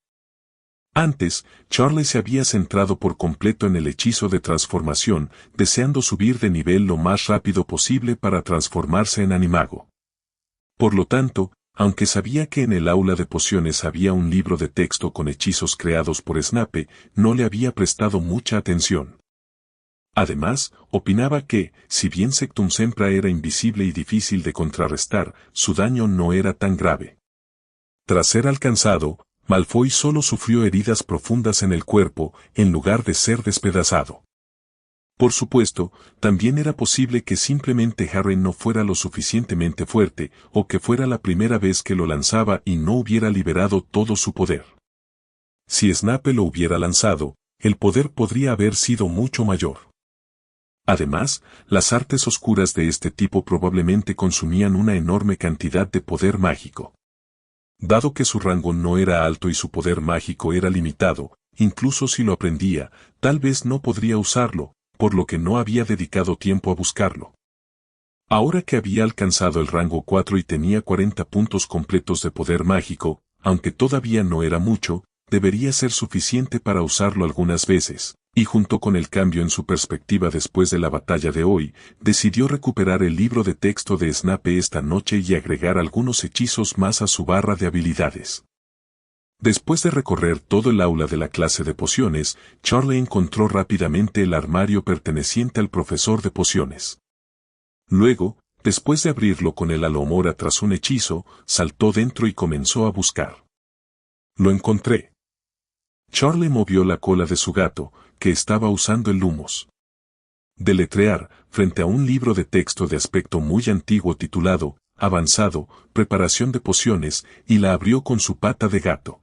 Antes, Charlie se había centrado por completo en el hechizo de transformación, deseando subir de nivel lo más rápido posible para transformarse en animago. Por lo tanto, aunque sabía que en el aula de pociones había un libro de texto con hechizos creados por Snape, no le había prestado mucha atención. Además, opinaba que, si bien Sectum Sempra era invisible y difícil de contrarrestar, su daño no era tan grave. Tras ser alcanzado, Malfoy solo sufrió heridas profundas en el cuerpo, en lugar de ser despedazado. Por supuesto, también era posible que simplemente Harry no fuera lo suficientemente fuerte, o que fuera la primera vez que lo lanzaba y no hubiera liberado todo su poder. Si Snape lo hubiera lanzado, el poder podría haber sido mucho mayor. Además, las artes oscuras de este tipo probablemente consumían una enorme cantidad de poder mágico. Dado que su rango no era alto y su poder mágico era limitado, incluso si lo aprendía, tal vez no podría usarlo, por lo que no había dedicado tiempo a buscarlo. Ahora que había alcanzado el rango 4 y tenía 40 puntos completos de poder mágico, aunque todavía no era mucho, debería ser suficiente para usarlo algunas veces, y junto con el cambio en su perspectiva después de la batalla de hoy, decidió recuperar el libro de texto de Snape esta noche y agregar algunos hechizos más a su barra de habilidades. Después de recorrer todo el aula de la clase de pociones, Charlie encontró rápidamente el armario perteneciente al profesor de pociones. Luego, después de abrirlo con el Alomora tras un hechizo, saltó dentro y comenzó a buscar. Lo encontré. Charlie movió la cola de su gato, que estaba usando el Lumos. Deletrear, frente a un libro de texto de aspecto muy antiguo titulado, Avanzado, Preparación de Pociones, y la abrió con su pata de gato.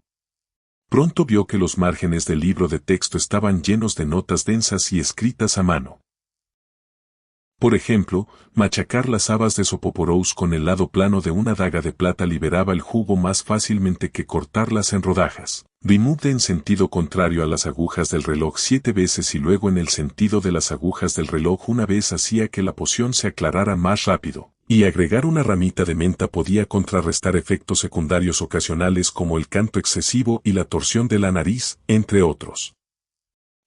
Pronto vio que los márgenes del libro de texto estaban llenos de notas densas y escritas a mano. Por ejemplo, machacar las habas de Sopoporous con el lado plano de una daga de plata liberaba el jugo más fácilmente que cortarlas en rodajas. Removed en sentido contrario a las agujas del reloj 7 veces y luego en el sentido de las agujas del reloj una vez hacía que la poción se aclarara más rápido. Y agregar una ramita de menta podía contrarrestar efectos secundarios ocasionales como el canto excesivo y la torsión de la nariz, entre otros.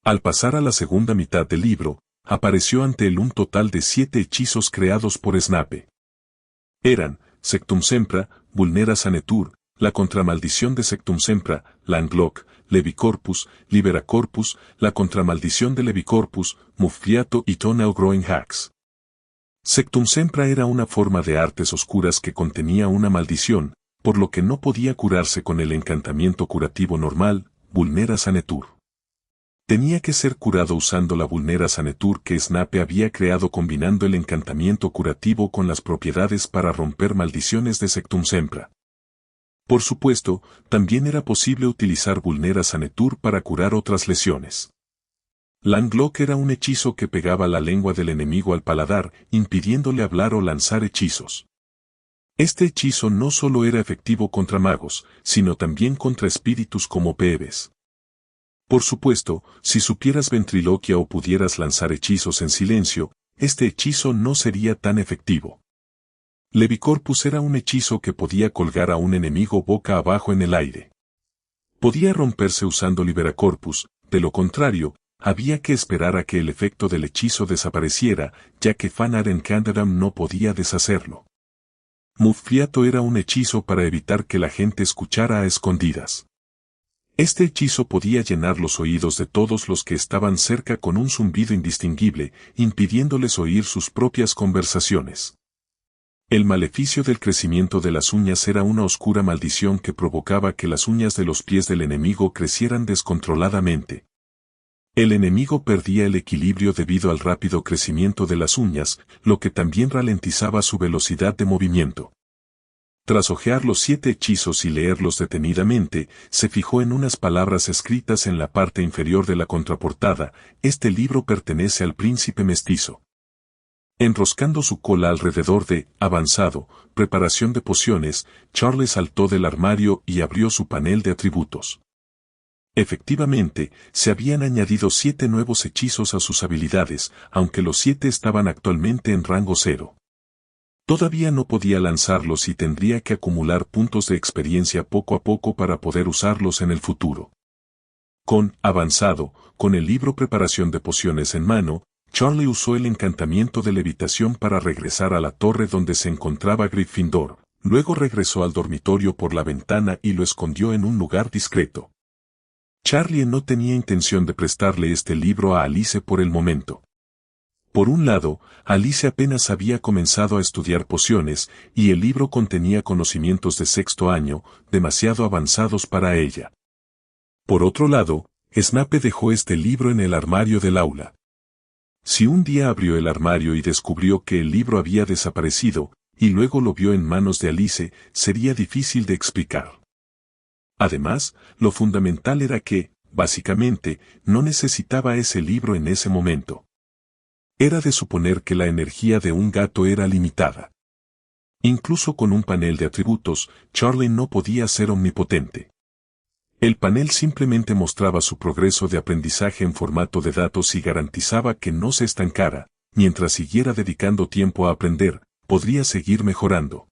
Al pasar a la segunda mitad del libro, apareció ante él un total de 7 hechizos creados por Snape. Eran, Sectum Sempra, Vulnera Sanetur, la contramaldición de Sectum Sempra, Langlock, Levicorpus, Libera Corpus, la contramaldición de Levicorpus, Muffiato y Tonal Growing Hax. Sectum Sempra era una forma de artes oscuras que contenía una maldición, por lo que no podía curarse con el encantamiento curativo normal, Vulnera Sanetur. Tenía que ser curado usando la Vulnera Sanetur que Snape había creado combinando el encantamiento curativo con las propiedades para romper maldiciones de Sectum Sempra. Por supuesto, también era posible utilizar Vulnera Sanetur para curar otras lesiones. Langlock era un hechizo que pegaba la lengua del enemigo al paladar, impidiéndole hablar o lanzar hechizos. Este hechizo no solo era efectivo contra magos, sino también contra espíritus como Peebes. Por supuesto, si supieras ventriloquia o pudieras lanzar hechizos en silencio, este hechizo no sería tan efectivo. Levicorpus era un hechizo que podía colgar a un enemigo boca abajo en el aire. Podía romperse usando Liberacorpus, de lo contrario, había que esperar a que el efecto del hechizo desapareciera, ya que Fanar en Candaram no podía deshacerlo. Muffiato era un hechizo para evitar que la gente escuchara a escondidas. Este hechizo podía llenar los oídos de todos los que estaban cerca con un zumbido indistinguible, impidiéndoles oír sus propias conversaciones. El maleficio del crecimiento de las uñas era una oscura maldición que provocaba que las uñas de los pies del enemigo crecieran descontroladamente. El enemigo perdía el equilibrio debido al rápido crecimiento de las uñas, lo que también ralentizaba su velocidad de movimiento. Tras hojear los 7 hechizos y leerlos detenidamente, se fijó en unas palabras escritas en la parte inferior de la contraportada: este libro pertenece al príncipe mestizo. Enroscando su cola alrededor de avanzado, preparación de pociones, Charles saltó del armario y abrió su panel de atributos. Efectivamente, se habían añadido 7 nuevos hechizos a sus habilidades, aunque los 7 estaban actualmente en rango 0. Todavía no podía lanzarlos y tendría que acumular puntos de experiencia poco a poco para poder usarlos en el futuro. Con avanzado, con el libro Preparación de Pociones en mano, Charlie usó el encantamiento de levitación para regresar a la torre donde se encontraba Gryffindor. Luego regresó al dormitorio por la ventana y lo escondió en un lugar discreto. Charlie no tenía intención de prestarle este libro a Alice por el momento. Por un lado, Alice apenas había comenzado a estudiar pociones, y el libro contenía conocimientos de 6º año, demasiado avanzados para ella. Por otro lado, Snape dejó este libro en el armario del aula. Si un día abrió el armario y descubrió que el libro había desaparecido, y luego lo vio en manos de Alice, sería difícil de explicar. Además, lo fundamental era que, básicamente, no necesitaba ese libro en ese momento. Era de suponer que la energía de un gato era limitada. Incluso con un panel de atributos, Charlie no podía ser omnipotente. El panel simplemente mostraba su progreso de aprendizaje en formato de datos y garantizaba que no se estancara. Mientras siguiera dedicando tiempo a aprender, podría seguir mejorando.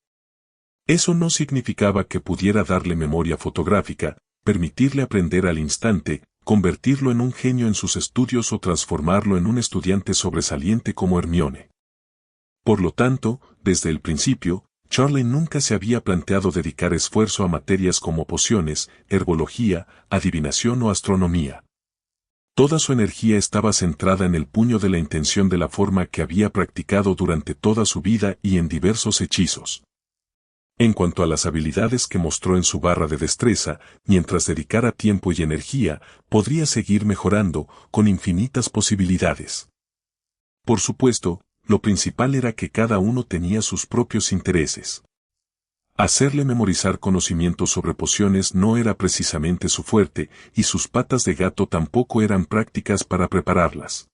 Eso no significaba que pudiera darle memoria fotográfica, permitirle aprender al instante, convertirlo en un genio en sus estudios o transformarlo en un estudiante sobresaliente como Hermione. Por lo tanto, desde el principio, Charlie nunca se había planteado dedicar esfuerzo a materias como pociones, herbología, adivinación o astronomía. Toda su energía estaba centrada en el puño de la intención de la forma que había practicado durante toda su vida y en diversos hechizos. En cuanto a las habilidades que mostró en su barra de destreza, mientras dedicara tiempo y energía, podría seguir mejorando, con infinitas posibilidades. Por supuesto, lo principal era que cada uno tenía sus propios intereses. Hacerle memorizar conocimientos sobre pociones no era precisamente su fuerte, y sus patas de gato tampoco eran prácticas para prepararlas.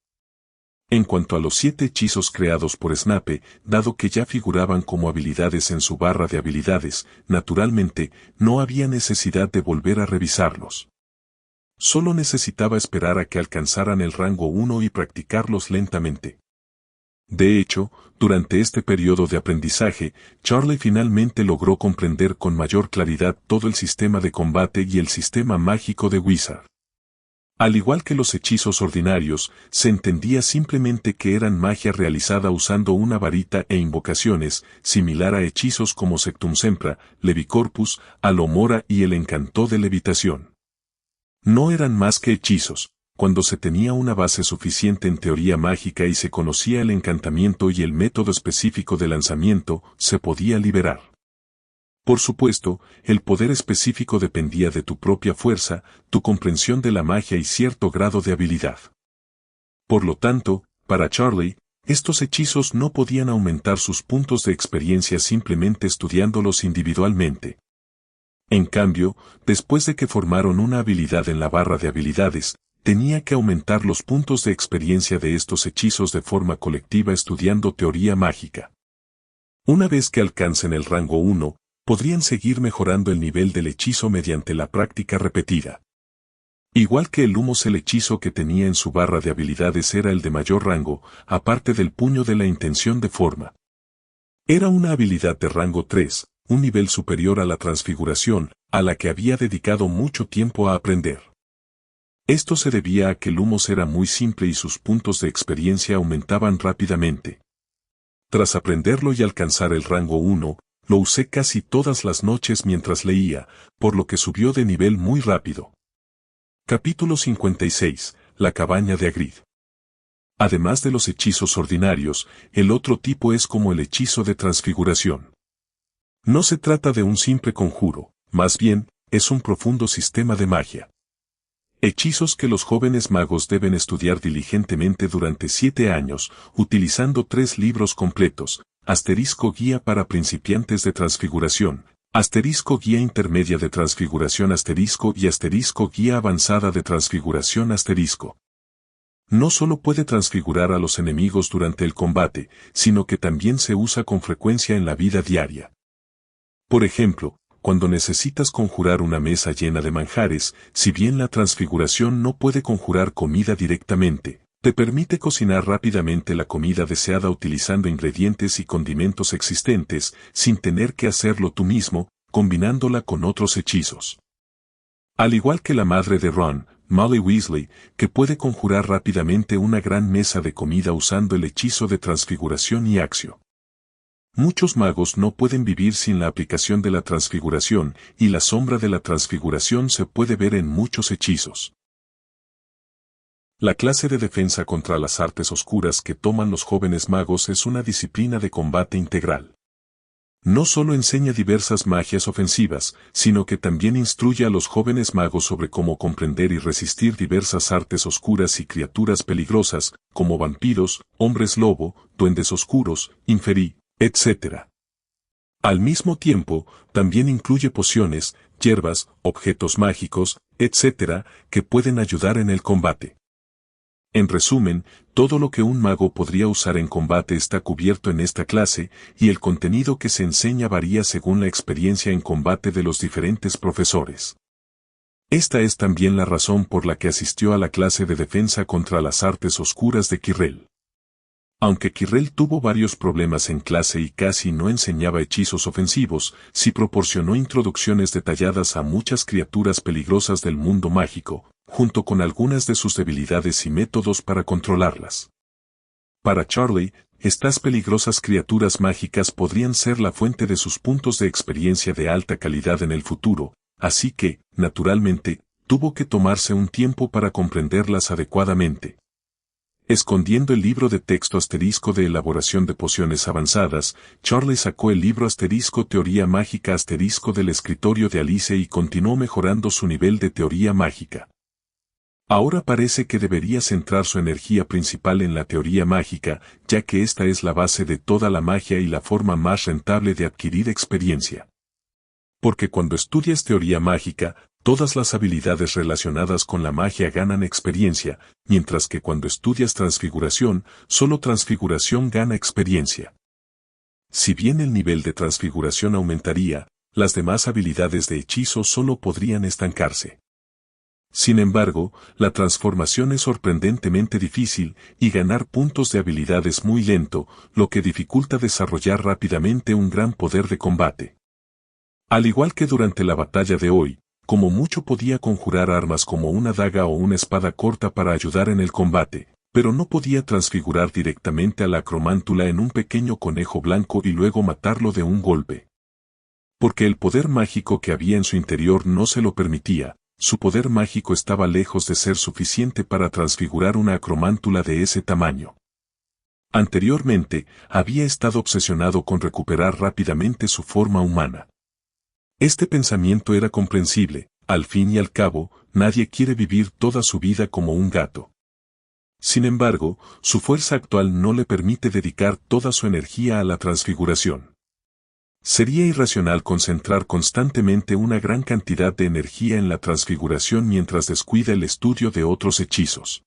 En cuanto a los 7 hechizos creados por Snape, dado que ya figuraban como habilidades en su barra de habilidades, naturalmente, no había necesidad de volver a revisarlos. Solo necesitaba esperar a que alcanzaran el rango 1 y practicarlos lentamente. De hecho, durante este periodo de aprendizaje, Charlie finalmente logró comprender con mayor claridad todo el sistema de combate y el sistema mágico de Wizard. Al igual que los hechizos ordinarios, se entendía simplemente que eran magia realizada usando una varita e invocaciones, similar a hechizos como Sectum Sempra, Levicorpus, Alomora y el Encanto de Levitación. No eran más que hechizos. Cuando se tenía una base suficiente en teoría mágica y se conocía el encantamiento y el método específico de lanzamiento, se podía liberar. Por supuesto, el poder específico dependía de tu propia fuerza, tu comprensión de la magia y cierto grado de habilidad. Por lo tanto, para Charlie, estos hechizos no podían aumentar sus puntos de experiencia simplemente estudiándolos individualmente. En cambio, después de que formaron una habilidad en la barra de habilidades, tenía que aumentar los puntos de experiencia de estos hechizos de forma colectiva estudiando teoría mágica. Una vez que alcancen el rango 1, podrían seguir mejorando el nivel del hechizo mediante la práctica repetida. Igual que el Lumos, el hechizo que tenía en su barra de habilidades era el de mayor rango, aparte del puño de la intención de forma. Era una habilidad de rango 3, un nivel superior a la transfiguración, a la que había dedicado mucho tiempo a aprender. Esto se debía a que Lumos era muy simple y sus puntos de experiencia aumentaban rápidamente. Tras aprenderlo y alcanzar el rango 1, lo usé casi todas las noches mientras leía, por lo que subió de nivel muy rápido. Capítulo 56. La cabaña de Hagrid. Además de los hechizos ordinarios, el otro tipo es como el hechizo de transfiguración. No se trata de un simple conjuro, más bien, es un profundo sistema de magia. Hechizos que los jóvenes magos deben estudiar diligentemente durante 7 años, utilizando 3 libros completos, asterisco guía para principiantes de transfiguración, asterisco guía intermedia de transfiguración asterisco y asterisco guía avanzada de transfiguración asterisco. No solo puede transfigurar a los enemigos durante el combate, sino que también se usa con frecuencia en la vida diaria. Por ejemplo, cuando necesitas conjurar una mesa llena de manjares, si bien la transfiguración no puede conjurar comida directamente, te permite cocinar rápidamente la comida deseada utilizando ingredientes y condimentos existentes, sin tener que hacerlo tú mismo, combinándola con otros hechizos. Al igual que la madre de Ron, Molly Weasley, que puede conjurar rápidamente una gran mesa de comida usando el hechizo de transfiguración y accio. Muchos magos no pueden vivir sin la aplicación de la transfiguración, y la sombra de la transfiguración se puede ver en muchos hechizos. La clase de defensa contra las artes oscuras que toman los jóvenes magos es una disciplina de combate integral. No solo enseña diversas magias ofensivas, sino que también instruye a los jóvenes magos sobre cómo comprender y resistir diversas artes oscuras y criaturas peligrosas, como vampiros, hombres lobo, duendes oscuros, inferi, etc. Al mismo tiempo, también incluye pociones, hierbas, objetos mágicos, etc., que pueden ayudar en el combate. En resumen, todo lo que un mago podría usar en combate está cubierto en esta clase, y el contenido que se enseña varía según la experiencia en combate de los diferentes profesores. Esta es también la razón por la que asistió a la clase de defensa contra las artes oscuras de Quirrell. Aunque Quirrell tuvo varios problemas en clase y casi no enseñaba hechizos ofensivos, sí proporcionó introducciones detalladas a muchas criaturas peligrosas del mundo mágico, junto con algunas de sus debilidades y métodos para controlarlas. Para Charlie, estas peligrosas criaturas mágicas podrían ser la fuente de sus puntos de experiencia de alta calidad en el futuro, así que, naturalmente, tuvo que tomarse un tiempo para comprenderlas adecuadamente. Escondiendo el libro de texto asterisco de elaboración de pociones avanzadas, Charlie sacó el libro asterisco teoría mágica asterisco del escritorio de Alice y continuó mejorando su nivel de teoría mágica. Ahora parece que debería centrar su energía principal en la teoría mágica, ya que esta es la base de toda la magia y la forma más rentable de adquirir experiencia. Porque cuando estudias teoría mágica, todas las habilidades relacionadas con la magia ganan experiencia, mientras que cuando estudias transfiguración, solo transfiguración gana experiencia. Si bien el nivel de transfiguración aumentaría, las demás habilidades de hechizo solo podrían estancarse. Sin embargo, la transformación es sorprendentemente difícil y ganar puntos de habilidad es muy lento, lo que dificulta desarrollar rápidamente un gran poder de combate. Al igual que durante la batalla de hoy, como mucho podía conjurar armas como una daga o una espada corta para ayudar en el combate, pero no podía transfigurar directamente a la acromántula en un pequeño conejo blanco y luego matarlo de un golpe. Porque el poder mágico que había en su interior no se lo permitía, su poder mágico estaba lejos de ser suficiente para transfigurar una acromántula de ese tamaño. Anteriormente, había estado obsesionado con recuperar rápidamente su forma humana. Este pensamiento era comprensible, al fin y al cabo, nadie quiere vivir toda su vida como un gato. Sin embargo, su fuerza actual no le permite dedicar toda su energía a la transfiguración. Sería irracional concentrar constantemente una gran cantidad de energía en la transfiguración mientras descuida el estudio de otros hechizos.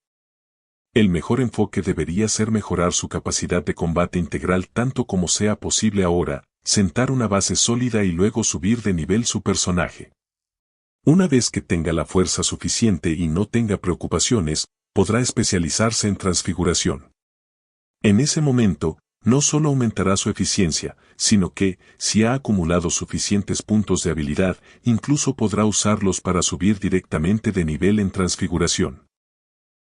El mejor enfoque debería ser mejorar su capacidad de combate integral tanto como sea posible ahora, sentar una base sólida y luego subir de nivel su personaje. Una vez que tenga la fuerza suficiente y no tenga preocupaciones, podrá especializarse en transfiguración. En ese momento, no solo aumentará su eficiencia, sino que, si ha acumulado suficientes puntos de habilidad, incluso podrá usarlos para subir directamente de nivel en transfiguración.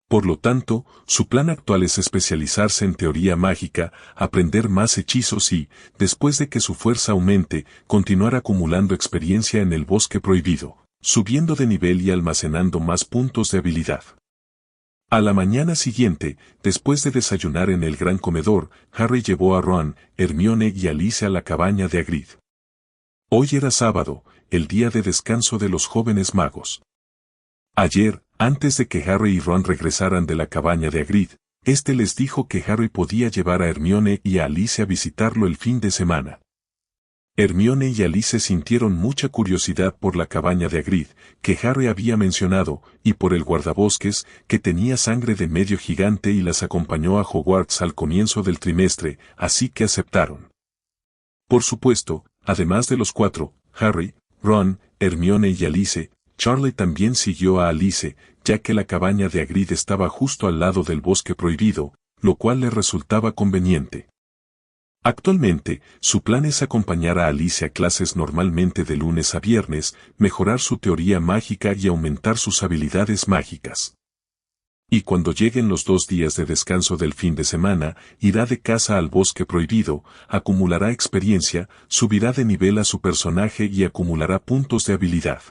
Por lo tanto, su plan actual es especializarse en teoría mágica, aprender más hechizos y, después de que su fuerza aumente, continuar acumulando experiencia en el bosque prohibido, subiendo de nivel y almacenando más puntos de habilidad. A la mañana siguiente, después de desayunar en el gran comedor, Harry llevó a Ron, Hermione y Alice a la cabaña de Hagrid. Hoy era sábado, el día de descanso de los jóvenes magos. Ayer, antes de que Harry y Ron regresaran de la cabaña de Hagrid, este les dijo que Harry podía llevar a Hermione y a Alice a visitarlo el fin de semana. Hermione y Alice sintieron mucha curiosidad por la cabaña de Hagrid, que Harry había mencionado, y por el guardabosques, que tenía sangre de medio gigante y las acompañó a Hogwarts al comienzo del trimestre, así que aceptaron. Por supuesto, además de los cuatro, Harry, Ron, Hermione y Alice, Charlie también siguió a Alice, ya que la cabaña de Hagrid estaba justo al lado del bosque prohibido, lo cual le resultaba conveniente. Actualmente, su plan es acompañar a Alice a clases normalmente de lunes a viernes, mejorar su teoría mágica y aumentar sus habilidades mágicas. Y cuando lleguen los 2 días de descanso del fin de semana, irá de casa al bosque prohibido, acumulará experiencia, subirá de nivel a su personaje y acumulará puntos de habilidad.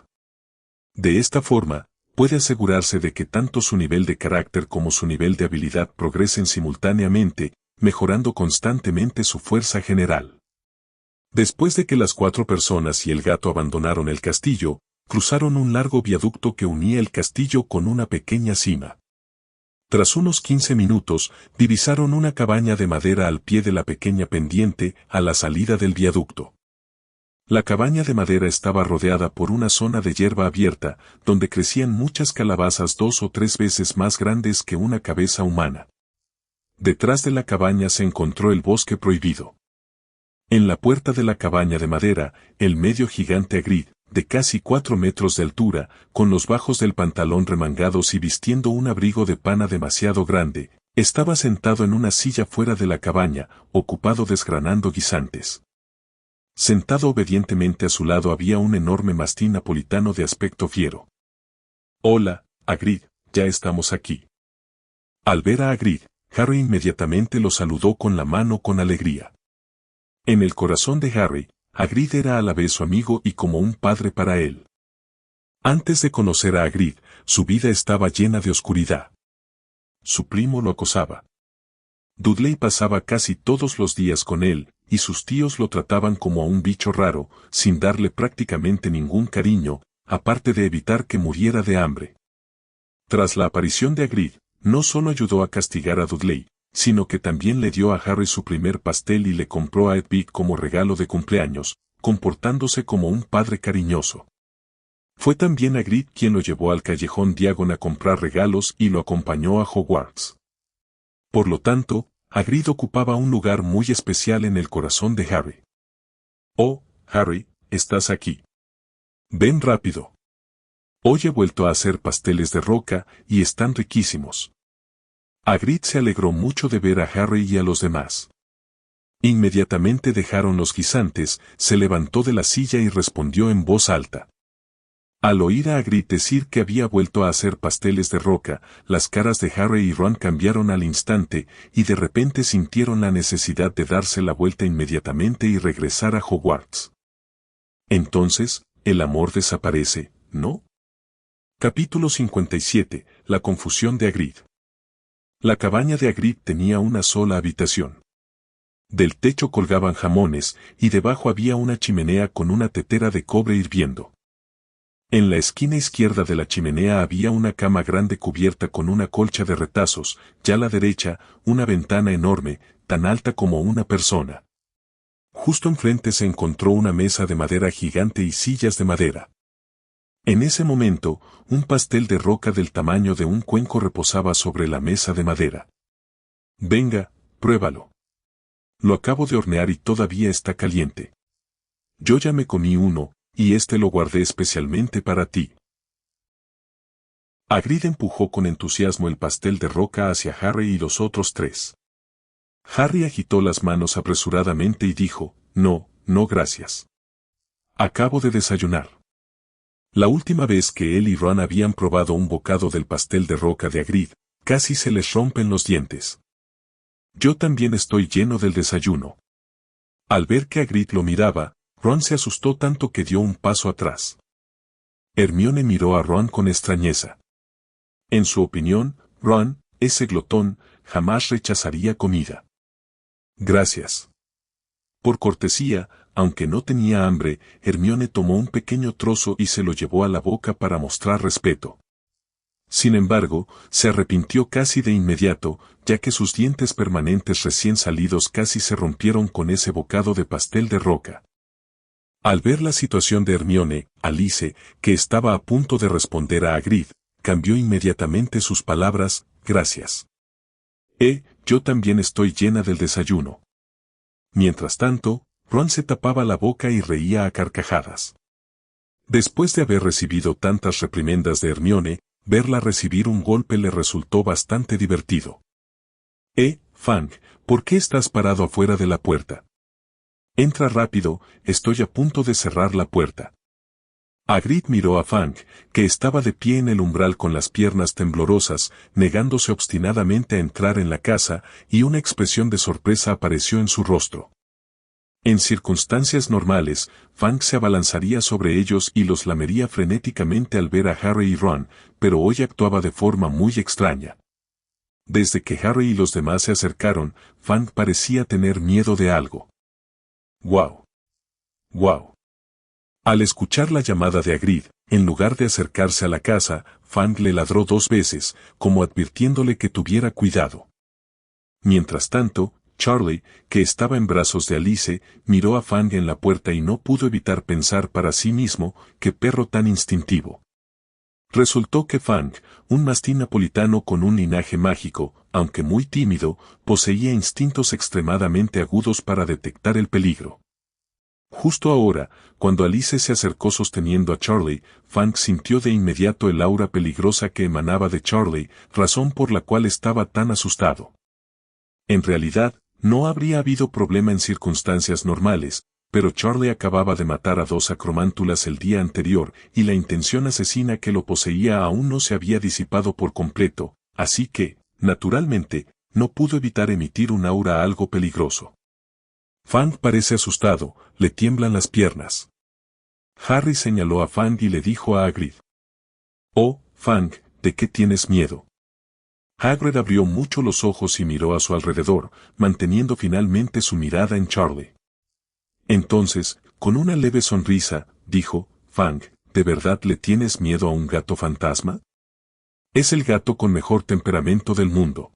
De esta forma, puede asegurarse de que tanto su nivel de carácter como su nivel de habilidad progresen simultáneamente, mejorando constantemente su fuerza general. Después de que las 4 personas y el gato abandonaron el castillo, cruzaron un largo viaducto que unía el castillo con una pequeña cima. Tras unos 15 minutos, divisaron una cabaña de madera al pie de la pequeña pendiente, a la salida del viaducto. La cabaña de madera estaba rodeada por una zona de hierba abierta, donde crecían muchas calabazas 2 o 3 veces más grandes que una cabeza humana. Detrás de la cabaña se encontró el bosque prohibido. En la puerta de la cabaña de madera, el medio gigante Hagrid, de casi 4 metros de altura, con los bajos del pantalón remangados y vistiendo un abrigo de pana demasiado grande, estaba sentado en una silla fuera de la cabaña, ocupado desgranando guisantes. Sentado obedientemente a su lado había un enorme mastín napolitano de aspecto fiero. «Hola, Hagrid, ya estamos aquí». Al ver a Hagrid, Harry inmediatamente lo saludó con la mano con alegría. En el corazón de Harry, Hagrid era a la vez su amigo y como un padre para él. Antes de conocer a Hagrid, su vida estaba llena de oscuridad. Su primo lo acosaba. Dudley pasaba casi todos los días con él, y sus tíos lo trataban como a un bicho raro, sin darle prácticamente ningún cariño, aparte de evitar que muriera de hambre. Tras la aparición de Hagrid, no solo ayudó a castigar a Dudley, sino que también le dio a Harry su primer pastel y le compró a Hedwig como regalo de cumpleaños, comportándose como un padre cariñoso. Fue también Hagrid quien lo llevó al callejón Diagon a comprar regalos y lo acompañó a Hogwarts. Por lo tanto, Hagrid ocupaba un lugar muy especial en el corazón de Harry. «Oh, Harry, estás aquí. Ven rápido. Hoy he vuelto a hacer pasteles de roca, y están riquísimos». Hagrid se alegró mucho de ver a Harry y a los demás. Inmediatamente dejaron los guisantes, se levantó de la silla y respondió en voz alta. Al oír a Hagrid decir que había vuelto a hacer pasteles de roca, las caras de Harry y Ron cambiaron al instante, y de repente sintieron la necesidad de darse la vuelta inmediatamente y regresar a Hogwarts. Entonces, el amor desaparece, ¿no? Capítulo 57. La confusión de Hagrid. La cabaña de Hagrid tenía una sola habitación. Del techo colgaban jamones, y debajo había una chimenea con una tetera de cobre hirviendo. En la esquina izquierda de la chimenea había una cama grande cubierta con una colcha de retazos, y a la derecha, una ventana enorme, tan alta como una persona. Justo enfrente se encontró una mesa de madera gigante y sillas de madera. En ese momento, un pastel de roca del tamaño de un cuenco reposaba sobre la mesa de madera. Venga, pruébalo. Lo acabo de hornear y todavía está caliente. Yo ya me comí uno, y este lo guardé especialmente para ti. Hagrid empujó con entusiasmo el pastel de roca hacia Harry y los otros tres. Harry agitó las manos apresuradamente y dijo, no, no gracias. Acabo de desayunar. La última vez que él y Ron habían probado un bocado del pastel de roca de Hagrid, casi se les rompen los dientes. Yo también estoy lleno del desayuno. Al ver que Hagrid lo miraba, Ron se asustó tanto que dio un paso atrás. Hermione miró a Ron con extrañeza. En su opinión, Ron, ese glotón, jamás rechazaría comida. Gracias. Por cortesía, aunque no tenía hambre, Hermione tomó un pequeño trozo y se lo llevó a la boca para mostrar respeto. Sin embargo, se arrepintió casi de inmediato, ya que sus dientes permanentes recién salidos casi se rompieron con ese bocado de pastel de roca. Al ver la situación de Hermione, Alice, que estaba a punto de responder a Hagrid, cambió inmediatamente sus palabras, gracias. Yo también estoy llena del desayuno. Mientras tanto, Ron se tapaba la boca y reía a carcajadas. Después de haber recibido tantas reprimendas de Hermione, verla recibir un golpe le resultó bastante divertido. Fang, ¿por qué estás parado afuera de la puerta? Entra rápido, estoy a punto de cerrar la puerta. Hagrid miró a Fang, que estaba de pie en el umbral con las piernas temblorosas, negándose obstinadamente a entrar en la casa, y una expresión de sorpresa apareció en su rostro. En circunstancias normales, Fang se abalanzaría sobre ellos y los lamería frenéticamente al ver a Harry y Ron, pero hoy actuaba de forma muy extraña. Desde que Harry y los demás se acercaron, Fang parecía tener miedo de algo. ¡Guau! ¡Guau! Al escuchar la llamada de Hagrid, en lugar de acercarse a la casa, Fang le ladró 2 veces, como advirtiéndole que tuviera cuidado. Mientras tanto, Charlie, que estaba en brazos de Alice, miró a Fang en la puerta y no pudo evitar pensar para sí mismo, qué perro tan instintivo. Resultó que Fang, un mastín napolitano con un linaje mágico, aunque muy tímido, poseía instintos extremadamente agudos para detectar el peligro. Justo ahora, cuando Alice se acercó sosteniendo a Charlie, Fang sintió de inmediato el aura peligrosa que emanaba de Charlie, razón por la cual estaba tan asustado. En realidad, no habría habido problema en circunstancias normales, pero Charlie acababa de matar a 2 acromántulas el día anterior, y la intención asesina que lo poseía aún no se había disipado por completo, así que, naturalmente, no pudo evitar emitir un aura algo peligroso. Fang parece asustado, le tiemblan las piernas. Harry señaló a Fang y le dijo a Hagrid. Oh, Fang, ¿de qué tienes miedo? Hagrid abrió mucho los ojos y miró a su alrededor, manteniendo finalmente su mirada en Charlie. Entonces, con una leve sonrisa, dijo, Fang, ¿de verdad le tienes miedo a un gato fantasma? Es el gato con mejor temperamento del mundo.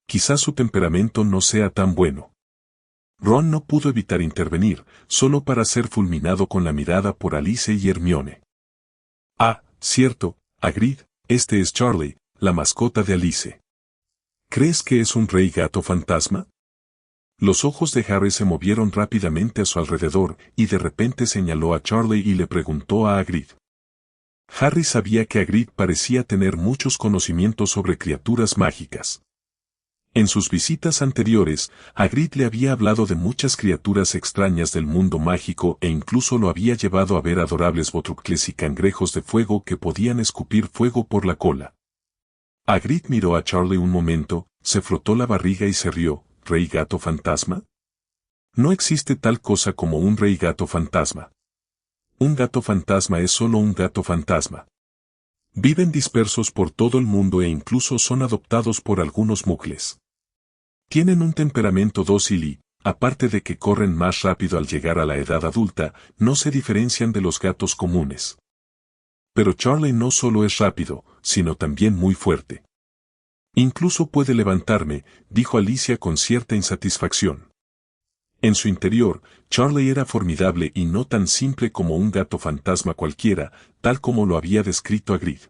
Quizás su temperamento no sea tan bueno. Ron no pudo evitar intervenir, solo para ser fulminado con la mirada por Alice y Hermione. Ah, cierto, Hagrid, este es Charlie, la mascota de Alice. ¿Crees que es un rey gato fantasma? Los ojos de Harry se movieron rápidamente a su alrededor, y de repente señaló a Charlie y le preguntó a Hagrid. Harry sabía que Hagrid parecía tener muchos conocimientos sobre criaturas mágicas. En sus visitas anteriores, Hagrid le había hablado de muchas criaturas extrañas del mundo mágico e incluso lo había llevado a ver adorables botrucles y cangrejos de fuego que podían escupir fuego por la cola. Hagrid miró a Charlie un momento, se frotó la barriga y se rió. ¿Rey gato fantasma? No existe tal cosa como un rey gato fantasma. Un gato fantasma es solo un gato fantasma. Viven dispersos por todo el mundo e incluso son adoptados por algunos muggles. Tienen un temperamento dócil y, aparte de que corren más rápido al llegar a la edad adulta, no se diferencian de los gatos comunes. Pero Charlie no solo es rápido, sino también muy fuerte. Incluso puede levantarme, dijo Alicia con cierta insatisfacción. En su interior, Charlie era formidable y no tan simple como un gato fantasma cualquiera, tal como lo había descrito Hagrid.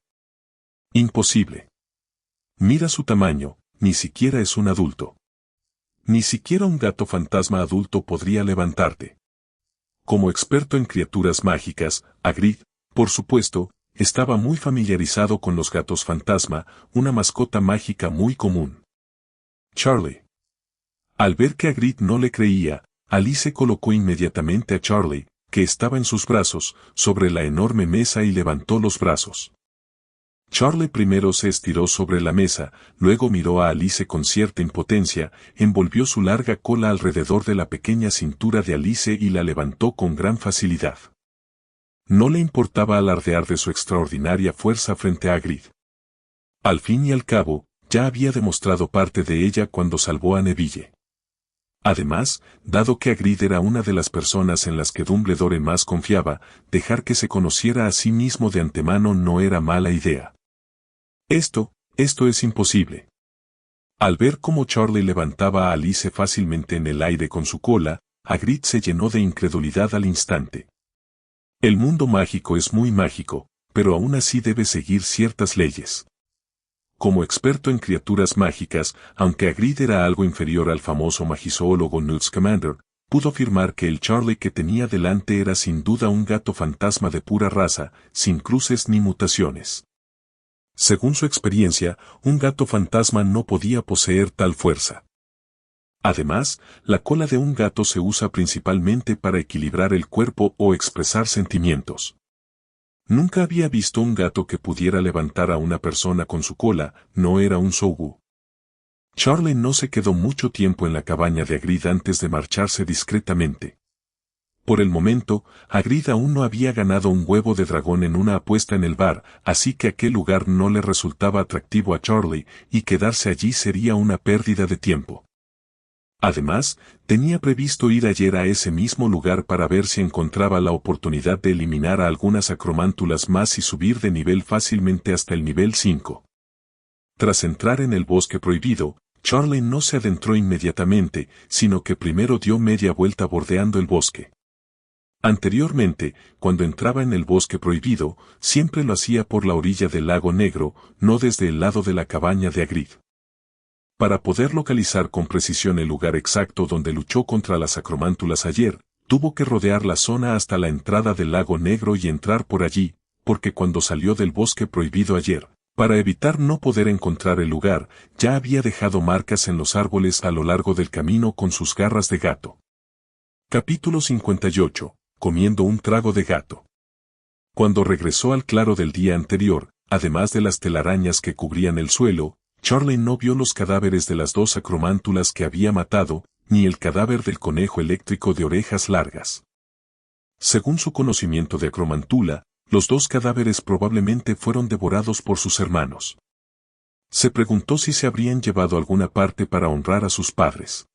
Imposible. Mira su tamaño, ni siquiera es un adulto. Ni siquiera un gato fantasma adulto podría levantarte. Como experto en criaturas mágicas, Hagrid, por supuesto, estaba muy familiarizado con los gatos fantasma, una mascota mágica muy común. Charlie. Al ver que Hagrid no le creía, Alice colocó inmediatamente a Charlie, que estaba en sus brazos, sobre la enorme mesa y levantó los brazos. Charlie primero se estiró sobre la mesa, luego miró a Alice con cierta impotencia, envolvió su larga cola alrededor de la pequeña cintura de Alice y la levantó con gran facilidad. No le importaba alardear de su extraordinaria fuerza frente a Hagrid. Al fin y al cabo, ya había demostrado parte de ella cuando salvó a Neville. Además, dado que Hagrid era una de las personas en las que Dumbledore más confiaba, dejar que se conociera a sí mismo de antemano no era mala idea. Esto es imposible. Al ver cómo Charlie levantaba a Alice fácilmente en el aire con su cola, Hagrid se llenó de incredulidad al instante. El mundo mágico es muy mágico, pero aún así debe seguir ciertas leyes. Como experto en criaturas mágicas, aunque Hagrid era algo inferior al famoso magizoólogo Newt Scamander, pudo afirmar que el Charlie que tenía delante era sin duda un gato fantasma de pura raza, sin cruces ni mutaciones. Según su experiencia, un gato fantasma no podía poseer tal fuerza. Además, la cola de un gato se usa principalmente para equilibrar el cuerpo o expresar sentimientos. Nunca había visto un gato que pudiera levantar a una persona con su cola, no era un Sogu. Charlie no se quedó mucho tiempo en la cabaña de Hagrid antes de marcharse discretamente. Por el momento, Hagrid aún no había ganado un huevo de dragón en una apuesta en el bar, así que aquel lugar no le resultaba atractivo a Charlie, y quedarse allí sería una pérdida de tiempo. Además, tenía previsto ir ayer a ese mismo lugar para ver si encontraba la oportunidad de eliminar a algunas acromántulas más y subir de nivel fácilmente hasta el nivel 5. Tras entrar en el bosque prohibido, Charlie no se adentró inmediatamente, sino que primero dio media vuelta bordeando el bosque. Anteriormente, cuando entraba en el bosque prohibido, siempre lo hacía por la orilla del lago Negro, no desde el lado de la cabaña de Hagrid. Para poder localizar con precisión el lugar exacto donde luchó contra las acromántulas ayer, tuvo que rodear la zona hasta la entrada del lago Negro y entrar por allí, porque cuando salió del bosque prohibido ayer, para evitar no poder encontrar el lugar, ya había dejado marcas en los árboles a lo largo del camino con sus garras de gato. Capítulo 58. Comiendo un trago de gato. Cuando regresó al claro del día anterior, además de las telarañas que cubrían el suelo, Charlie no vio los cadáveres de las dos acromántulas que había matado, ni el cadáver del conejo eléctrico de orejas largas. Según su conocimiento de acromantula, los dos cadáveres probablemente fueron devorados por sus hermanos. Se preguntó si se habrían llevado a alguna parte para honrar a sus padres.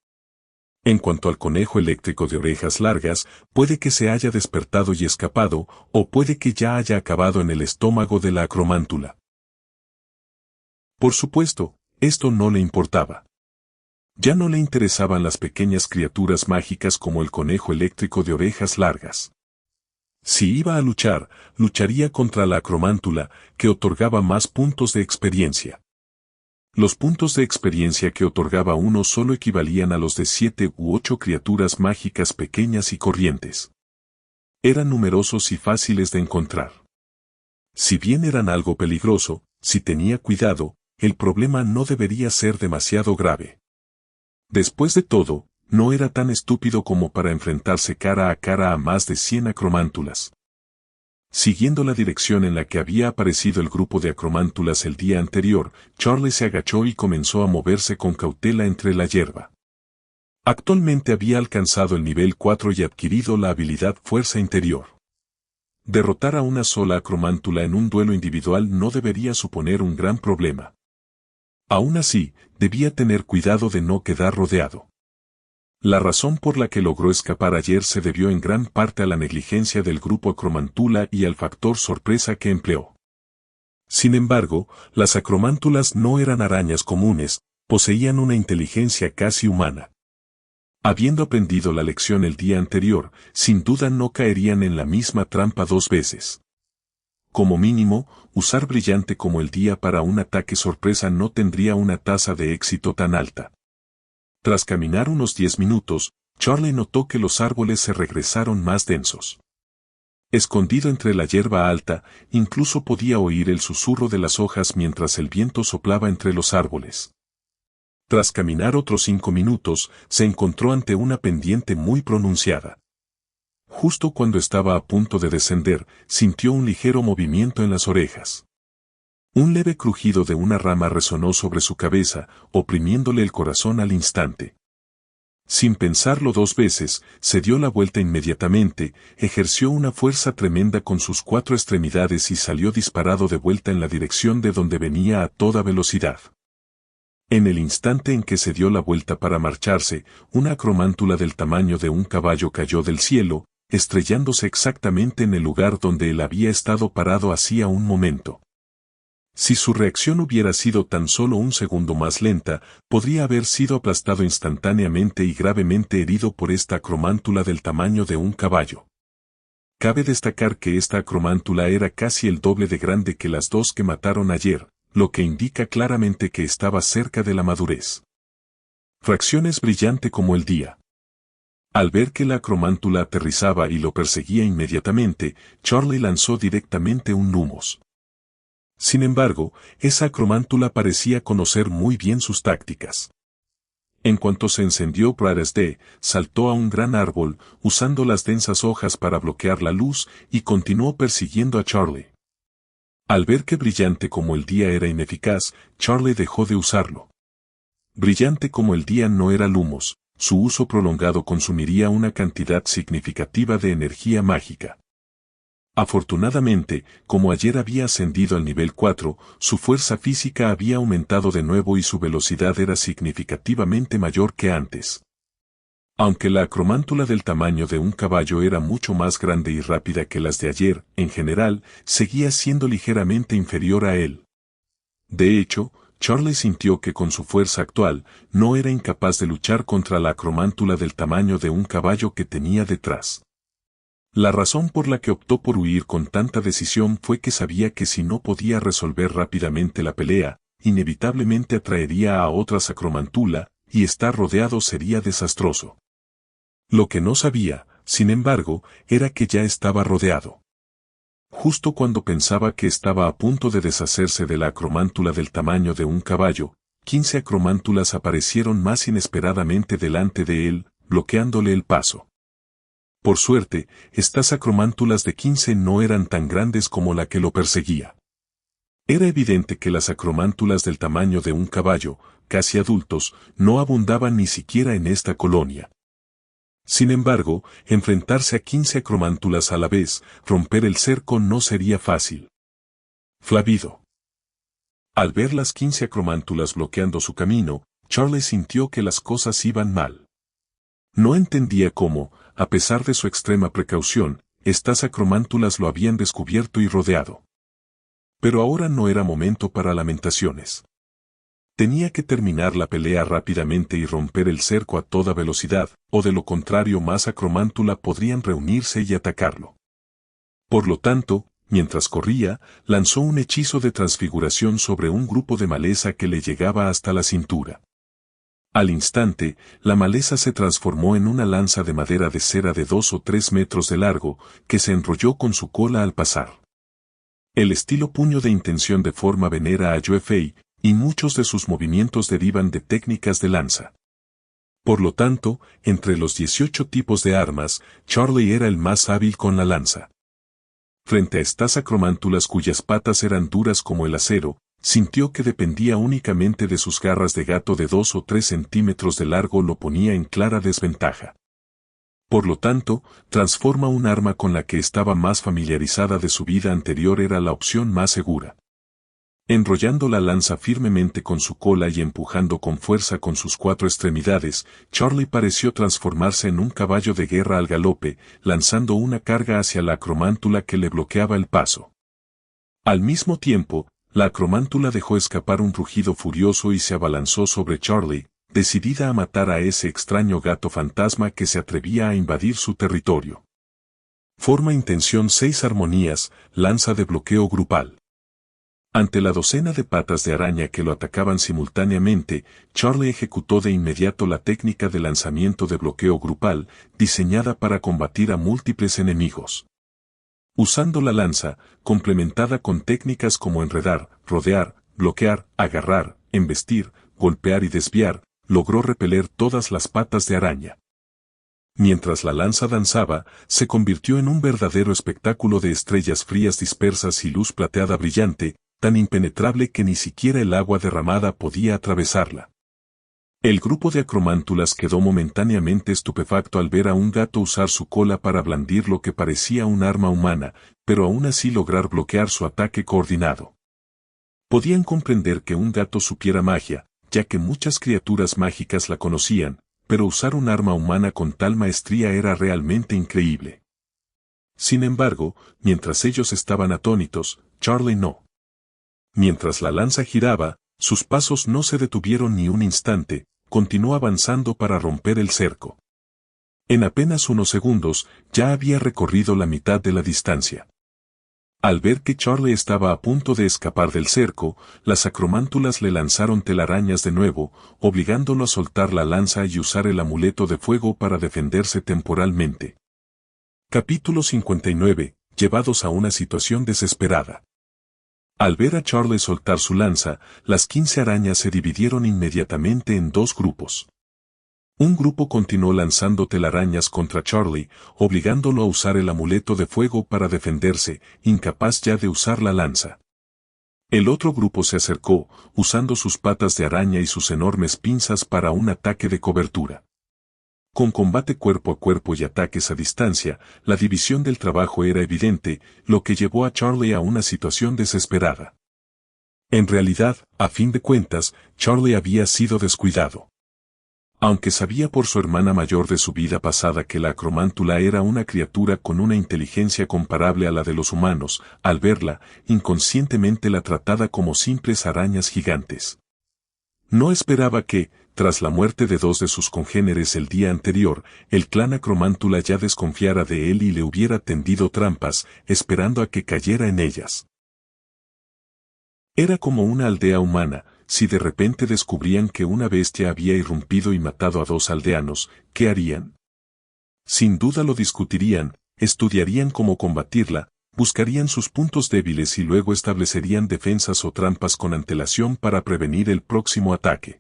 En cuanto al conejo eléctrico de orejas largas, puede que se haya despertado y escapado, o puede que ya haya acabado en el estómago de la acromántula. Por supuesto, esto no le importaba. Ya no le interesaban las pequeñas criaturas mágicas como el conejo eléctrico de orejas largas. Si iba a luchar, lucharía contra la acromántula, que otorgaba más puntos de experiencia. Los puntos de experiencia que otorgaba uno solo equivalían a los de 7 u 8 criaturas mágicas pequeñas y corrientes. Eran numerosos y fáciles de encontrar. Si bien eran algo peligroso, si tenía cuidado, el problema no debería ser demasiado grave. Después de todo, no era tan estúpido como para enfrentarse cara a más de 100 acromántulas. Siguiendo la dirección en la que había aparecido el grupo de acromántulas el día anterior, Charlie se agachó y comenzó a moverse con cautela entre la hierba. Actualmente había alcanzado el nivel 4 y adquirido la habilidad Fuerza Interior. Derrotar a una sola acromántula en un duelo individual no debería suponer un gran problema. Aún así, debía tener cuidado de no quedar rodeado. La razón por la que logró escapar ayer se debió en gran parte a la negligencia del grupo acromantula y al factor sorpresa que empleó. Sin embargo, las acromántulas no eran arañas comunes, poseían una inteligencia casi humana. Habiendo aprendido la lección el día anterior, sin duda no caerían en la misma trampa 2 veces. Como mínimo, usar brillante como el día para un ataque sorpresa no tendría una tasa de éxito tan alta. Tras caminar unos 10 minutos, Charlie notó que los árboles se regresaron más densos. Escondido entre la hierba alta, incluso podía oír el susurro de las hojas mientras el viento soplaba entre los árboles. Tras caminar otros 5 minutos, se encontró ante una pendiente muy pronunciada. Justo cuando estaba a punto de descender, sintió un ligero movimiento en las orejas. Un leve crujido de una rama resonó sobre su cabeza, oprimiéndole el corazón al instante. Sin pensarlo 2 veces, se dio la vuelta inmediatamente, ejerció una fuerza tremenda con sus 4 extremidades y salió disparado de vuelta en la dirección de donde venía a toda velocidad. En el instante en que se dio la vuelta para marcharse, una acromántula del tamaño de un caballo cayó del cielo, estrellándose exactamente en el lugar donde él había estado parado hacía un momento. Si su reacción hubiera sido tan solo un segundo más lenta, podría haber sido aplastado instantáneamente y gravemente herido por esta acromántula del tamaño de un caballo. Cabe destacar que esta acromántula era casi el doble de grande que las 2 que mataron ayer, lo que indica claramente que estaba cerca de la madurez. Reacciones brillante como el día. Al ver que la acromántula aterrizaba y lo perseguía inmediatamente, Charlie lanzó directamente un lumos. Sin embargo, esa acromántula parecía conocer muy bien sus tácticas. En cuanto se encendió Brad-SD, saltó a un gran árbol, usando las densas hojas para bloquear la luz, y continuó persiguiendo a Charlie. Al ver que brillante como el día era ineficaz, Charlie dejó de usarlo. Brillante como el día no era lumos, su uso prolongado consumiría una cantidad significativa de energía mágica. Afortunadamente, como ayer había ascendido al nivel 4, su fuerza física había aumentado de nuevo y su velocidad era significativamente mayor que antes. Aunque la acromántula del tamaño de un caballo era mucho más grande y rápida que las de ayer, en general, seguía siendo ligeramente inferior a él. De hecho, Charlie sintió que con su fuerza actual, no era incapaz de luchar contra la acromántula del tamaño de un caballo que tenía detrás. La razón por la que optó por huir con tanta decisión fue que sabía que si no podía resolver rápidamente la pelea, inevitablemente atraería a otras acromántula, y estar rodeado sería desastroso. Lo que no sabía, sin embargo, era que ya estaba rodeado. Justo cuando pensaba que estaba a punto de deshacerse de la acromántula del tamaño de un caballo, 15 acromántulas aparecieron más inesperadamente delante de él, bloqueándole el paso. Por suerte, estas acromántulas de 15 no eran tan grandes como la que lo perseguía. Era evidente que las acromántulas del tamaño de un caballo, casi adultos, no abundaban ni siquiera en esta colonia. Sin embargo, enfrentarse a 15 acromántulas a la vez, romper el cerco no sería fácil. Flavido. Al ver las 15 acromántulas bloqueando su camino, Charlie sintió que las cosas iban mal. No entendía cómo, a pesar de su extrema precaución, estas acromántulas lo habían descubierto y rodeado. Pero ahora no era momento para lamentaciones. Tenía que terminar la pelea rápidamente y romper el cerco a toda velocidad, o de lo contrario más acromántula podrían reunirse y atacarlo. Por lo tanto, mientras corría, lanzó un hechizo de transfiguración sobre un grupo de maleza que le llegaba hasta la cintura. Al instante, la maleza se transformó en una lanza de madera de cera de 2 o 3 metros de largo, que se enrolló con su cola al pasar. El estilo puño de intención de forma venera a Yue Fei, y muchos de sus movimientos derivan de técnicas de lanza. Por lo tanto, entre los 18 tipos de armas, Charlie era el más hábil con la lanza. Frente a estas acromántulas cuyas patas eran duras como el acero, sintió que dependía únicamente de sus garras de gato de 2 o 3 centímetros de largo lo ponía en clara desventaja. Por lo tanto, transforma un arma con la que estaba más familiarizada de su vida anterior era la opción más segura. Enrollando la lanza firmemente con su cola y empujando con fuerza con sus 4 extremidades, Charlie pareció transformarse en un caballo de guerra al galope, lanzando una carga hacia la acromántula que le bloqueaba el paso. Al mismo tiempo, la acromántula dejó escapar un rugido furioso y se abalanzó sobre Charlie, decidida a matar a ese extraño gato fantasma que se atrevía a invadir su territorio. Forma intención 6 armonías, lanza de bloqueo grupal. Ante la docena de patas de araña que lo atacaban simultáneamente, Charlie ejecutó de inmediato la técnica de lanzamiento de bloqueo grupal, diseñada para combatir a múltiples enemigos. Usando la lanza, complementada con técnicas como enredar, rodear, bloquear, agarrar, embestir, golpear y desviar, logró repeler todas las patas de araña. Mientras la lanza danzaba, se convirtió en un verdadero espectáculo de estrellas frías dispersas y luz plateada brillante, tan impenetrable que ni siquiera el agua derramada podía atravesarla. El grupo de acromántulas quedó momentáneamente estupefacto al ver a un gato usar su cola para blandir lo que parecía un arma humana, pero aún así lograr bloquear su ataque coordinado. Podían comprender que un gato supiera magia, ya que muchas criaturas mágicas la conocían, pero usar un arma humana con tal maestría era realmente increíble. Sin embargo, mientras ellos estaban atónitos, Charlie no. Mientras la lanza giraba, sus pasos no se detuvieron ni un instante, continuó avanzando para romper el cerco. En apenas unos segundos, ya había recorrido la mitad de la distancia. Al ver que Charlie estaba a punto de escapar del cerco, las acromántulas le lanzaron telarañas de nuevo, obligándolo a soltar la lanza y usar el amuleto de fuego para defenderse temporalmente. Capítulo 59. Llevados a una situación desesperada. Al ver a Charlie soltar su lanza, las 15 arañas se dividieron inmediatamente en 2 grupos. Un grupo continuó lanzando telarañas contra Charlie, obligándolo a usar el amuleto de fuego para defenderse, incapaz ya de usar la lanza. El otro grupo se acercó, usando sus patas de araña y sus enormes pinzas para un ataque de cobertura. Con combate cuerpo a cuerpo y ataques a distancia, la división del trabajo era evidente, lo que llevó a Charlie a una situación desesperada. En realidad, a fin de cuentas, Charlie había sido descuidado. Aunque sabía por su hermana mayor de su vida pasada que la acromántula era una criatura con una inteligencia comparable a la de los humanos, al verla, inconscientemente la trataba como simples arañas gigantes. No esperaba que, tras la muerte de 2 de sus congéneres el día anterior, el clan acromántula ya desconfiara de él y le hubiera tendido trampas, esperando a que cayera en ellas. Era como una aldea humana. Si de repente descubrían que una bestia había irrumpido y matado a 2 aldeanos, ¿qué harían? Sin duda lo discutirían, estudiarían cómo combatirla, buscarían sus puntos débiles y luego establecerían defensas o trampas con antelación para prevenir el próximo ataque.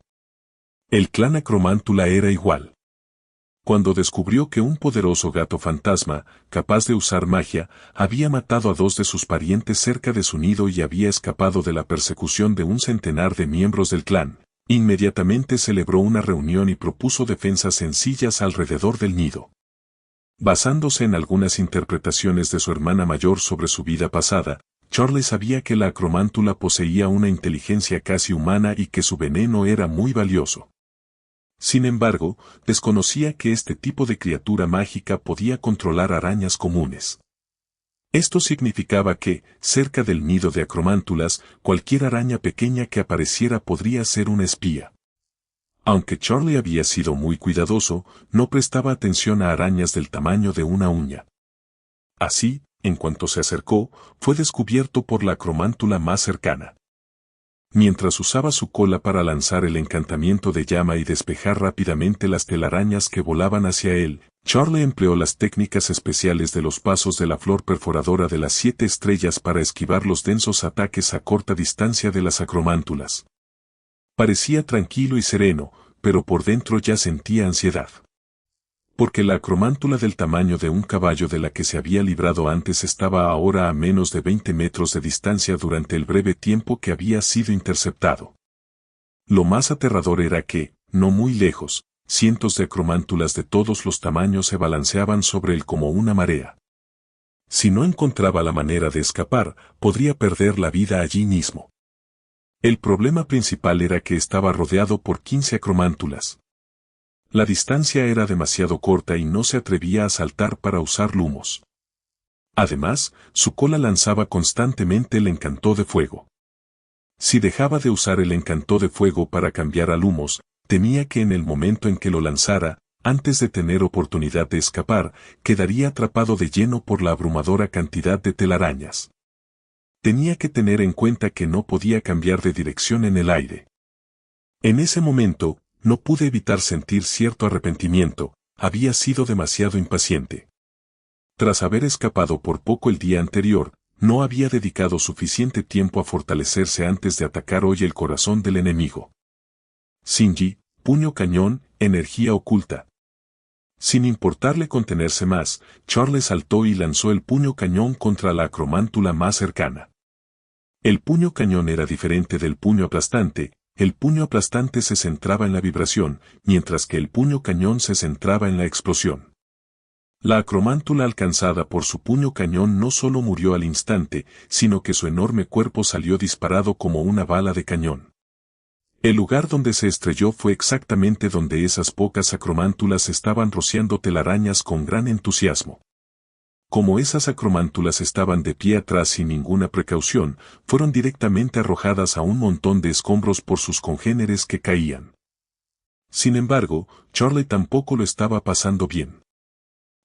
El clan acromántula era igual. Cuando descubrió que un poderoso gato fantasma, capaz de usar magia, había matado a 2 de sus parientes cerca de su nido y había escapado de la persecución de un centenar de miembros del clan, inmediatamente celebró una reunión y propuso defensas sencillas alrededor del nido. Basándose en algunas interpretaciones de su hermana mayor sobre su vida pasada, Charlie sabía que la acromántula poseía una inteligencia casi humana y que su veneno era muy valioso. Sin embargo, desconocía que este tipo de criatura mágica podía controlar arañas comunes. Esto significaba que, cerca del nido de acromántulas, cualquier araña pequeña que apareciera podría ser una espía. Aunque Charlie había sido muy cuidadoso, no prestaba atención a arañas del tamaño de una uña. Así, en cuanto se acercó, fue descubierto por la acromántula más cercana. Mientras usaba su cola para lanzar el encantamiento de llama y despejar rápidamente las telarañas que volaban hacia él, Charlie empleó las técnicas especiales de los pasos de la flor perforadora de las 7 estrellas para esquivar los densos ataques a corta distancia de las acromántulas. Parecía tranquilo y sereno, pero por dentro ya sentía ansiedad. Porque la acromántula del tamaño de un caballo de la que se había librado antes estaba ahora a menos de 20 metros de distancia durante el breve tiempo que había sido interceptado. Lo más aterrador era que, no muy lejos, cientos de acromántulas de todos los tamaños se balanceaban sobre él como una marea. Si no encontraba la manera de escapar, podría perder la vida allí mismo. El problema principal era que estaba rodeado por 15 acromántulas. La distancia era demasiado corta y no se atrevía a saltar para usar lumos. Además, su cola lanzaba constantemente el encanto de fuego. Si dejaba de usar el encanto de fuego para cambiar a lumos, temía que en el momento en que lo lanzara, antes de tener oportunidad de escapar, quedaría atrapado de lleno por la abrumadora cantidad de telarañas. Tenía que tener en cuenta que no podía cambiar de dirección en el aire. En ese momento, no pude evitar sentir cierto arrepentimiento, había sido demasiado impaciente. Tras haber escapado por poco el día anterior, no había dedicado suficiente tiempo a fortalecerse antes de atacar hoy el corazón del enemigo. Shinji, puño cañón, energía oculta. Sin importarle contenerse más, Charles saltó y lanzó el puño cañón contra la acromántula más cercana. El puño cañón era diferente del puño aplastante. El puño aplastante se centraba en la vibración, mientras que el puño cañón se centraba en la explosión. La acromántula alcanzada por su puño cañón no solo murió al instante, sino que su enorme cuerpo salió disparado como una bala de cañón. El lugar donde se estrelló fue exactamente donde esas pocas acromántulas estaban rociando telarañas con gran entusiasmo. Como esas acromántulas estaban de pie atrás sin ninguna precaución, fueron directamente arrojadas a un montón de escombros por sus congéneres que caían. Sin embargo, Charlie tampoco lo estaba pasando bien.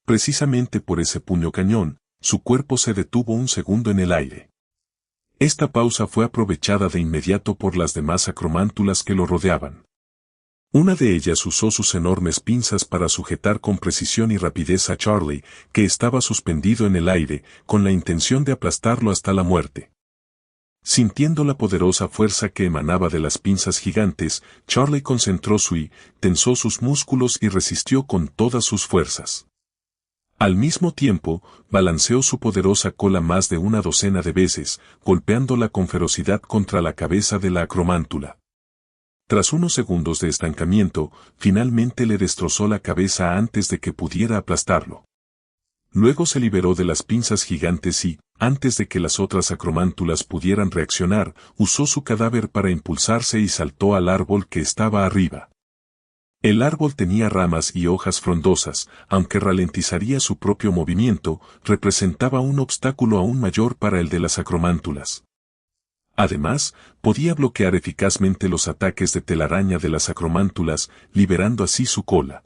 Precisamente por ese puño cañón, su cuerpo se detuvo un segundo en el aire. Esta pausa fue aprovechada de inmediato por las demás acromántulas que lo rodeaban. Una de ellas usó sus enormes pinzas para sujetar con precisión y rapidez a Charlie, que estaba suspendido en el aire, con la intención de aplastarlo hasta la muerte. Sintiendo la poderosa fuerza que emanaba de las pinzas gigantes, Charlie concentró tensó sus músculos y resistió con todas sus fuerzas. Al mismo tiempo, balanceó su poderosa cola más de una docena de veces, golpeándola con ferocidad contra la cabeza de la acromántula. Tras unos segundos de estancamiento, finalmente le destrozó la cabeza antes de que pudiera aplastarlo. Luego se liberó de las pinzas gigantes y, antes de que las otras acromántulas pudieran reaccionar, usó su cadáver para impulsarse y saltó al árbol que estaba arriba. El árbol tenía ramas y hojas frondosas, aunque ralentizaría su propio movimiento, representaba un obstáculo aún mayor para el de las acromántulas. Además, podía bloquear eficazmente los ataques de telaraña de las acromántulas, liberando así su cola.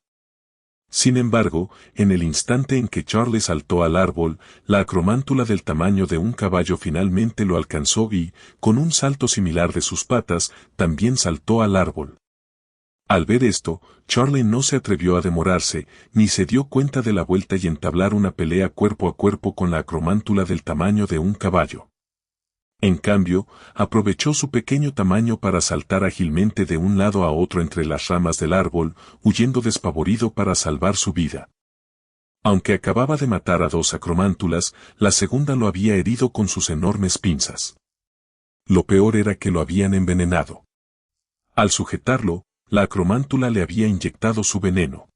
Sin embargo, en el instante en que Charles saltó al árbol, la acromántula del tamaño de un caballo finalmente lo alcanzó y, con un salto similar de sus patas, también saltó al árbol. Al ver esto, Charlie no se atrevió a demorarse, ni se dio cuenta de la vuelta y entablar una pelea cuerpo a cuerpo con la acromántula del tamaño de un caballo. En cambio, aprovechó su pequeño tamaño para saltar ágilmente de un lado a otro entre las ramas del árbol, huyendo despavorido para salvar su vida. Aunque acababa de matar a 2 acromántulas, la segunda lo había herido con sus enormes pinzas. Lo peor era que lo habían envenenado. Al sujetarlo, la acromántula le había inyectado su veneno.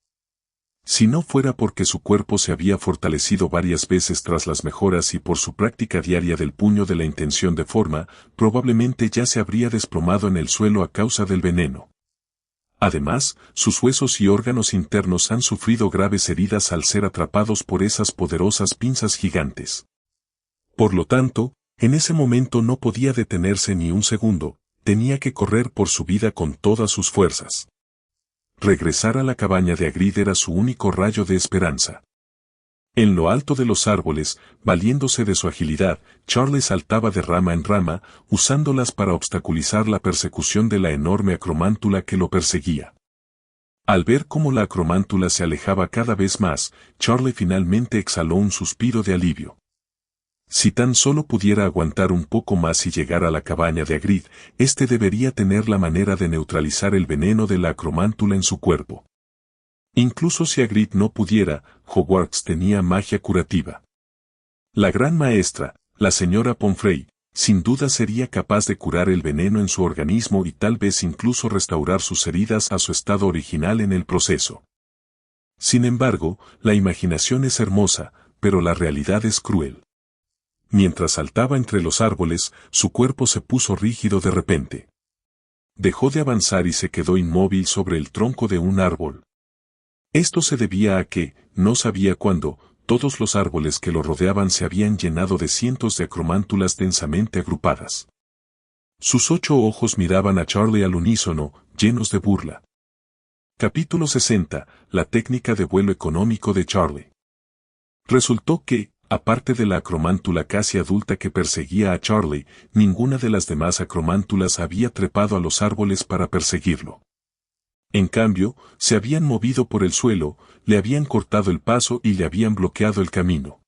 Si no fuera porque su cuerpo se había fortalecido varias veces tras las mejoras y por su práctica diaria del puño de la intención de forma, probablemente ya se habría desplomado en el suelo a causa del veneno. Además, sus huesos y órganos internos han sufrido graves heridas al ser atrapados por esas poderosas pinzas gigantes. Por lo tanto, en ese momento no podía detenerse ni un segundo, tenía que correr por su vida con todas sus fuerzas. Regresar a la cabaña de Hagrid era su único rayo de esperanza. En lo alto de los árboles, valiéndose de su agilidad, Charles saltaba de rama en rama, usándolas para obstaculizar la persecución de la enorme acromántula que lo perseguía. Al ver cómo la acromántula se alejaba cada vez más, Charlie finalmente exhaló un suspiro de alivio. Si tan solo pudiera aguantar un poco más y llegar a la cabaña de Hagrid, este debería tener la manera de neutralizar el veneno de la acromántula en su cuerpo. Incluso si Hagrid no pudiera, Hogwarts tenía magia curativa. La gran maestra, la señora Pomfrey, sin duda sería capaz de curar el veneno en su organismo y tal vez incluso restaurar sus heridas a su estado original en el proceso. Sin embargo, la imaginación es hermosa, pero la realidad es cruel. Mientras saltaba entre los árboles, su cuerpo se puso rígido de repente. Dejó de avanzar y se quedó inmóvil sobre el tronco de un árbol. Esto se debía a que, no sabía cuándo, todos los árboles que lo rodeaban se habían llenado de cientos de acromántulas densamente agrupadas. Sus 8 ojos miraban a Charlie al unísono, llenos de burla. Capítulo 60. La técnica de vuelo económico de Charlie. Resultó que, aparte de la acromántula casi adulta que perseguía a Charlie, ninguna de las demás acromántulas había trepado a los árboles para perseguirlo. En cambio, se habían movido por el suelo, le habían cortado el paso y le habían bloqueado el camino.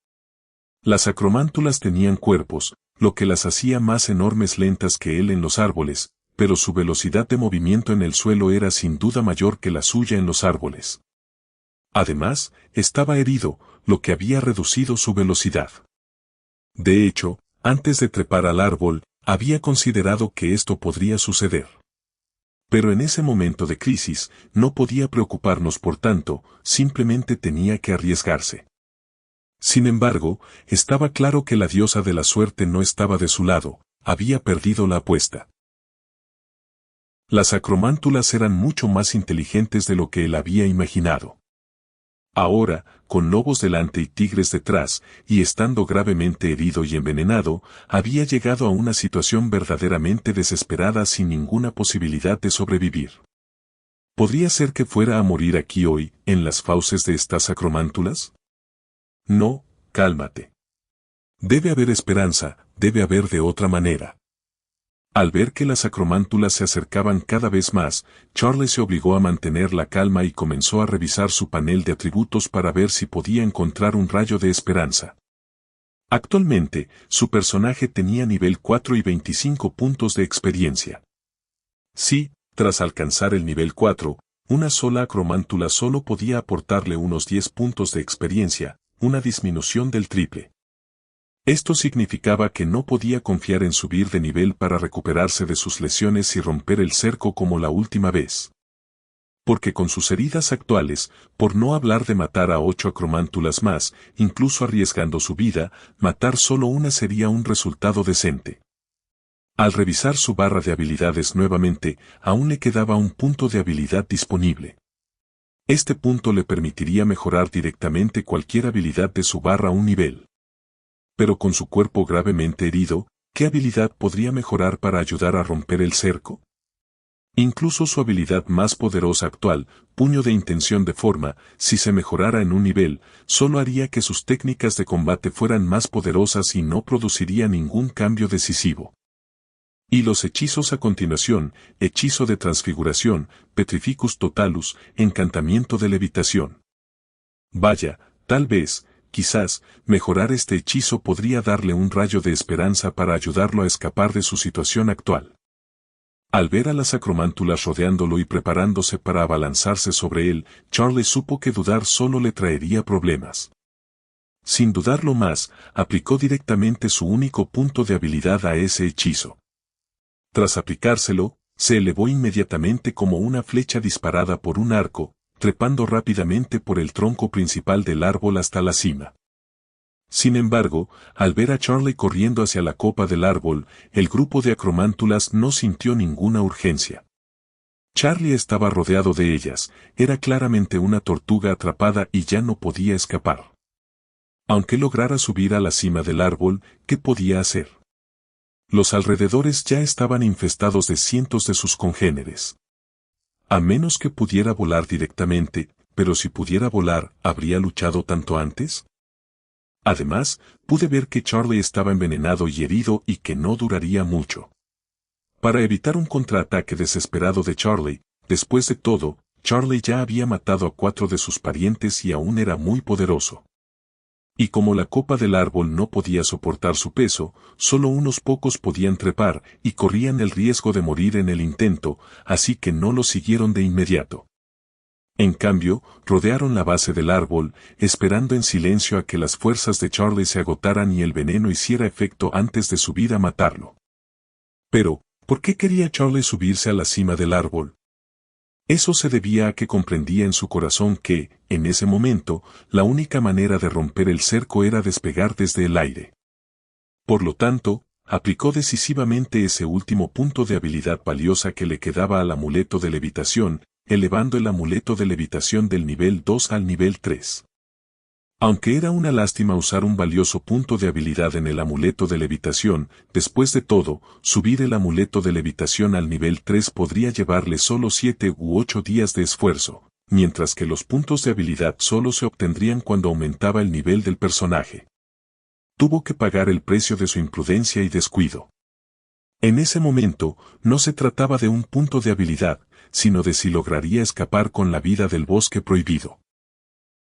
Las acromántulas tenían cuerpos, lo que las hacía más enormes lentas que él en los árboles, pero su velocidad de movimiento en el suelo era sin duda mayor que la suya en los árboles. Además, estaba herido, lo que había reducido su velocidad. De hecho, antes de trepar al árbol, había considerado que esto podría suceder. Pero en ese momento de crisis, no podía preocuparnos por tanto, simplemente tenía que arriesgarse. Sin embargo, estaba claro que la diosa de la suerte no estaba de su lado, había perdido la apuesta. Las acromántulas eran mucho más inteligentes de lo que él había imaginado. Ahora, con lobos delante y tigres detrás, y estando gravemente herido y envenenado, había llegado a una situación verdaderamente desesperada sin ninguna posibilidad de sobrevivir. ¿Podría ser que fuera a morir aquí hoy, en las fauces de estas acromántulas? No, cálmate. Debe haber esperanza, debe haber de otra manera. Al ver que las acromántulas se acercaban cada vez más, Charlie se obligó a mantener la calma y comenzó a revisar su panel de atributos para ver si podía encontrar un rayo de esperanza. Actualmente, su personaje tenía nivel 4 y 25 puntos de experiencia. Si, tras alcanzar el nivel 4, una sola acromántula solo podía aportarle unos 10 puntos de experiencia, una disminución del triple. Esto significaba que no podía confiar en subir de nivel para recuperarse de sus lesiones y romper el cerco como la última vez. Porque con sus heridas actuales, por no hablar de matar a 8 acromántulas más, incluso arriesgando su vida, matar solo una sería un resultado decente. Al revisar su barra de habilidades nuevamente, aún le quedaba un punto de habilidad disponible. Este punto le permitiría mejorar directamente cualquier habilidad de su barra un nivel. Pero con su cuerpo gravemente herido, ¿qué habilidad podría mejorar para ayudar a romper el cerco? Incluso su habilidad más poderosa actual, puño de intención de forma, si se mejorara en un nivel, solo haría que sus técnicas de combate fueran más poderosas y no produciría ningún cambio decisivo. Y los hechizos a continuación, hechizo de transfiguración, petrificus totalus, encantamiento de levitación. Vaya, tal vez, quizás, mejorar este hechizo podría darle un rayo de esperanza para ayudarlo a escapar de su situación actual. Al ver a las acromántulas rodeándolo y preparándose para abalanzarse sobre él, Charlie supo que dudar solo le traería problemas. Sin dudarlo más, aplicó directamente su único punto de habilidad a ese hechizo. Tras aplicárselo, se elevó inmediatamente como una flecha disparada por un arco, trepando rápidamente por el tronco principal del árbol hasta la cima. Sin embargo, al ver a Charlie corriendo hacia la copa del árbol, el grupo de acromántulas no sintió ninguna urgencia. Charlie estaba rodeado de ellas, era claramente una tortuga atrapada y ya no podía escapar. Aunque lograra subir a la cima del árbol, ¿qué podía hacer? Los alrededores ya estaban infestados de cientos de sus congéneres. A menos que pudiera volar directamente, pero si pudiera volar, ¿habría luchado tanto antes? Además, pude ver que Charlie estaba envenenado y herido y que no duraría mucho. Para evitar un contraataque desesperado de Charlie, después de todo, Charlie ya había matado a 4 de sus parientes y aún era muy poderoso. Y como la copa del árbol no podía soportar su peso, solo unos pocos podían trepar y corrían el riesgo de morir en el intento, así que no lo siguieron de inmediato. En cambio, rodearon la base del árbol, esperando en silencio a que las fuerzas de Charlie se agotaran y el veneno hiciera efecto antes de subir a matarlo. Pero, ¿por qué quería Charlie subirse a la cima del árbol? Eso se debía a que comprendía en su corazón que, en ese momento, la única manera de romper el cerco era despegar desde el aire. Por lo tanto, aplicó decisivamente ese último punto de habilidad valiosa que le quedaba al amuleto de levitación, elevando el amuleto de levitación del nivel 2 al nivel 3. Aunque era una lástima usar un valioso punto de habilidad en el amuleto de levitación, después de todo, subir el amuleto de levitación al nivel 3 podría llevarle solo 7 u 8 días de esfuerzo, mientras que los puntos de habilidad solo se obtendrían cuando aumentaba el nivel del personaje. Tuvo que pagar el precio de su imprudencia y descuido. En ese momento, no se trataba de un punto de habilidad, sino de si lograría escapar con la vida del bosque prohibido.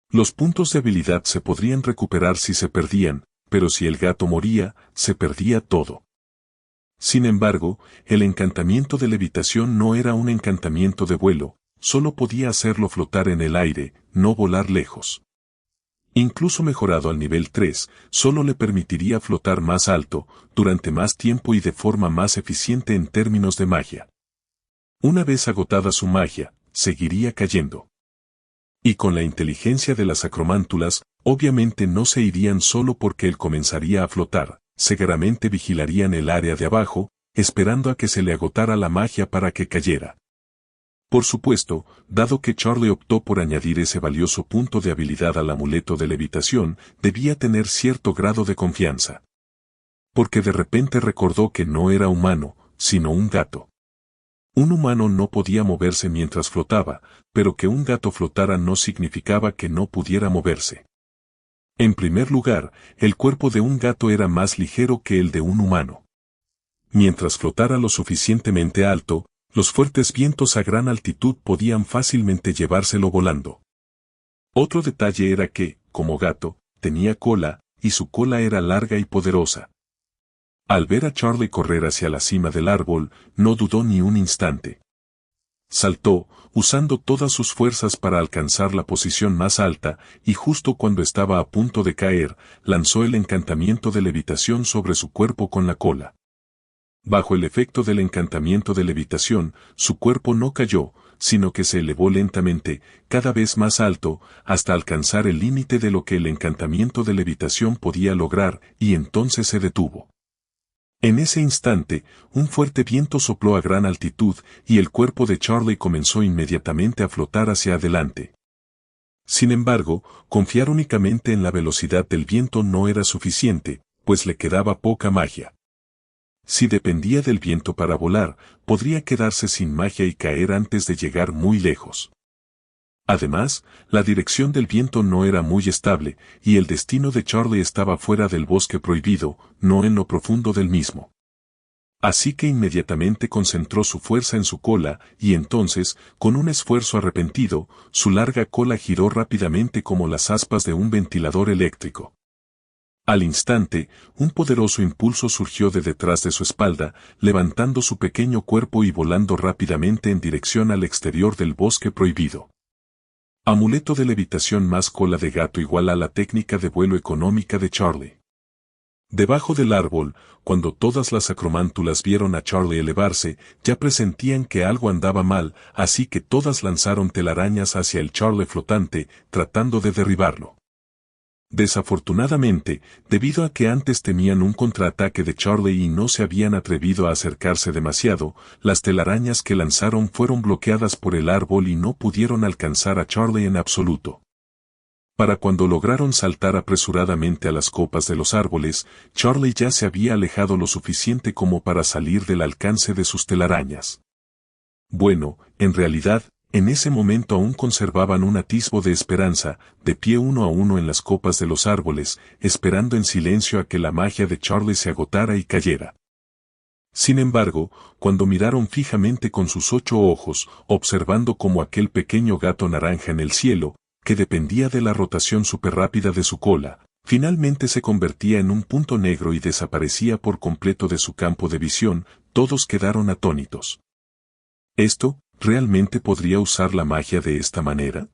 Los puntos de habilidad se podrían recuperar si se perdían, pero si el gato moría, se perdía todo. Sin embargo, el encantamiento de levitación no era un encantamiento de vuelo, solo podía hacerlo flotar en el aire, no volar lejos. Incluso mejorado al nivel 3, solo le permitiría flotar más alto, durante más tiempo y de forma más eficiente en términos de magia. Una vez agotada su magia, seguiría cayendo. Y con la inteligencia de las acromántulas, obviamente no se irían solo porque él comenzaría a flotar, seguramente vigilarían el área de abajo, esperando a que se le agotara la magia para que cayera. Por supuesto, dado que Charlie optó por añadir ese valioso punto de habilidad al amuleto de levitación, debía tener cierto grado de confianza. Porque de repente recordó que no era humano, sino un gato. Un humano no podía moverse mientras flotaba, pero que un gato flotara no significaba que no pudiera moverse. En primer lugar, el cuerpo de un gato era más ligero que el de un humano. Mientras flotara lo suficientemente alto, los fuertes vientos a gran altitud podían fácilmente llevárselo volando. Otro detalle era que, como gato, tenía cola, y su cola era larga y poderosa. Al ver a Charlie correr hacia la cima del árbol, no dudó ni un instante. Saltó, usando todas sus fuerzas para alcanzar la posición más alta, y justo cuando estaba a punto de caer, lanzó el encantamiento de levitación sobre su cuerpo con la cola. Bajo el efecto del encantamiento de levitación, su cuerpo no cayó, sino que se elevó lentamente, cada vez más alto, hasta alcanzar el límite de lo que el encantamiento de levitación podía lograr, y entonces se detuvo. En ese instante, un fuerte viento sopló a gran altitud y el cuerpo de Charlie comenzó inmediatamente a flotar hacia adelante. Sin embargo, confiar únicamente en la velocidad del viento no era suficiente, pues le quedaba poca magia. Si dependía del viento para volar, podría quedarse sin magia y caer antes de llegar muy lejos. Además, la dirección del viento no era muy estable, y el destino de Charlie estaba fuera del bosque prohibido, no en lo profundo del mismo. Así que inmediatamente concentró su fuerza en su cola, y entonces, con un esfuerzo arrepentido, su larga cola giró rápidamente como las aspas de un ventilador eléctrico. Al instante, un poderoso impulso surgió de detrás de su espalda, levantando su pequeño cuerpo y volando rápidamente en dirección al exterior del bosque prohibido. Amuleto de levitación más cola de gato igual a la técnica de vuelo económica de Charlie. Debajo del árbol, cuando todas las acromántulas vieron a Charlie elevarse, ya presentían que algo andaba mal, así que todas lanzaron telarañas hacia el Charlie flotante, tratando de derribarlo. Desafortunadamente, debido a que antes temían un contraataque de Charlie y no se habían atrevido a acercarse demasiado, las telarañas que lanzaron fueron bloqueadas por el árbol y no pudieron alcanzar a Charlie en absoluto. Para cuando lograron saltar apresuradamente a las copas de los árboles, Charlie ya se había alejado lo suficiente como para salir del alcance de sus telarañas. Bueno, en realidad, en ese momento aún conservaban un atisbo de esperanza, de pie uno a uno en las copas de los árboles, esperando en silencio a que la magia de Charlie se agotara y cayera. Sin embargo, cuando miraron fijamente con sus 8 ojos, observando como aquel pequeño gato naranja en el cielo, que dependía de la rotación superrápida de su cola, finalmente se convertía en un punto negro y desaparecía por completo de su campo de visión. Todos quedaron atónitos. ¿Esto, realmente podría usar la magia de esta manera?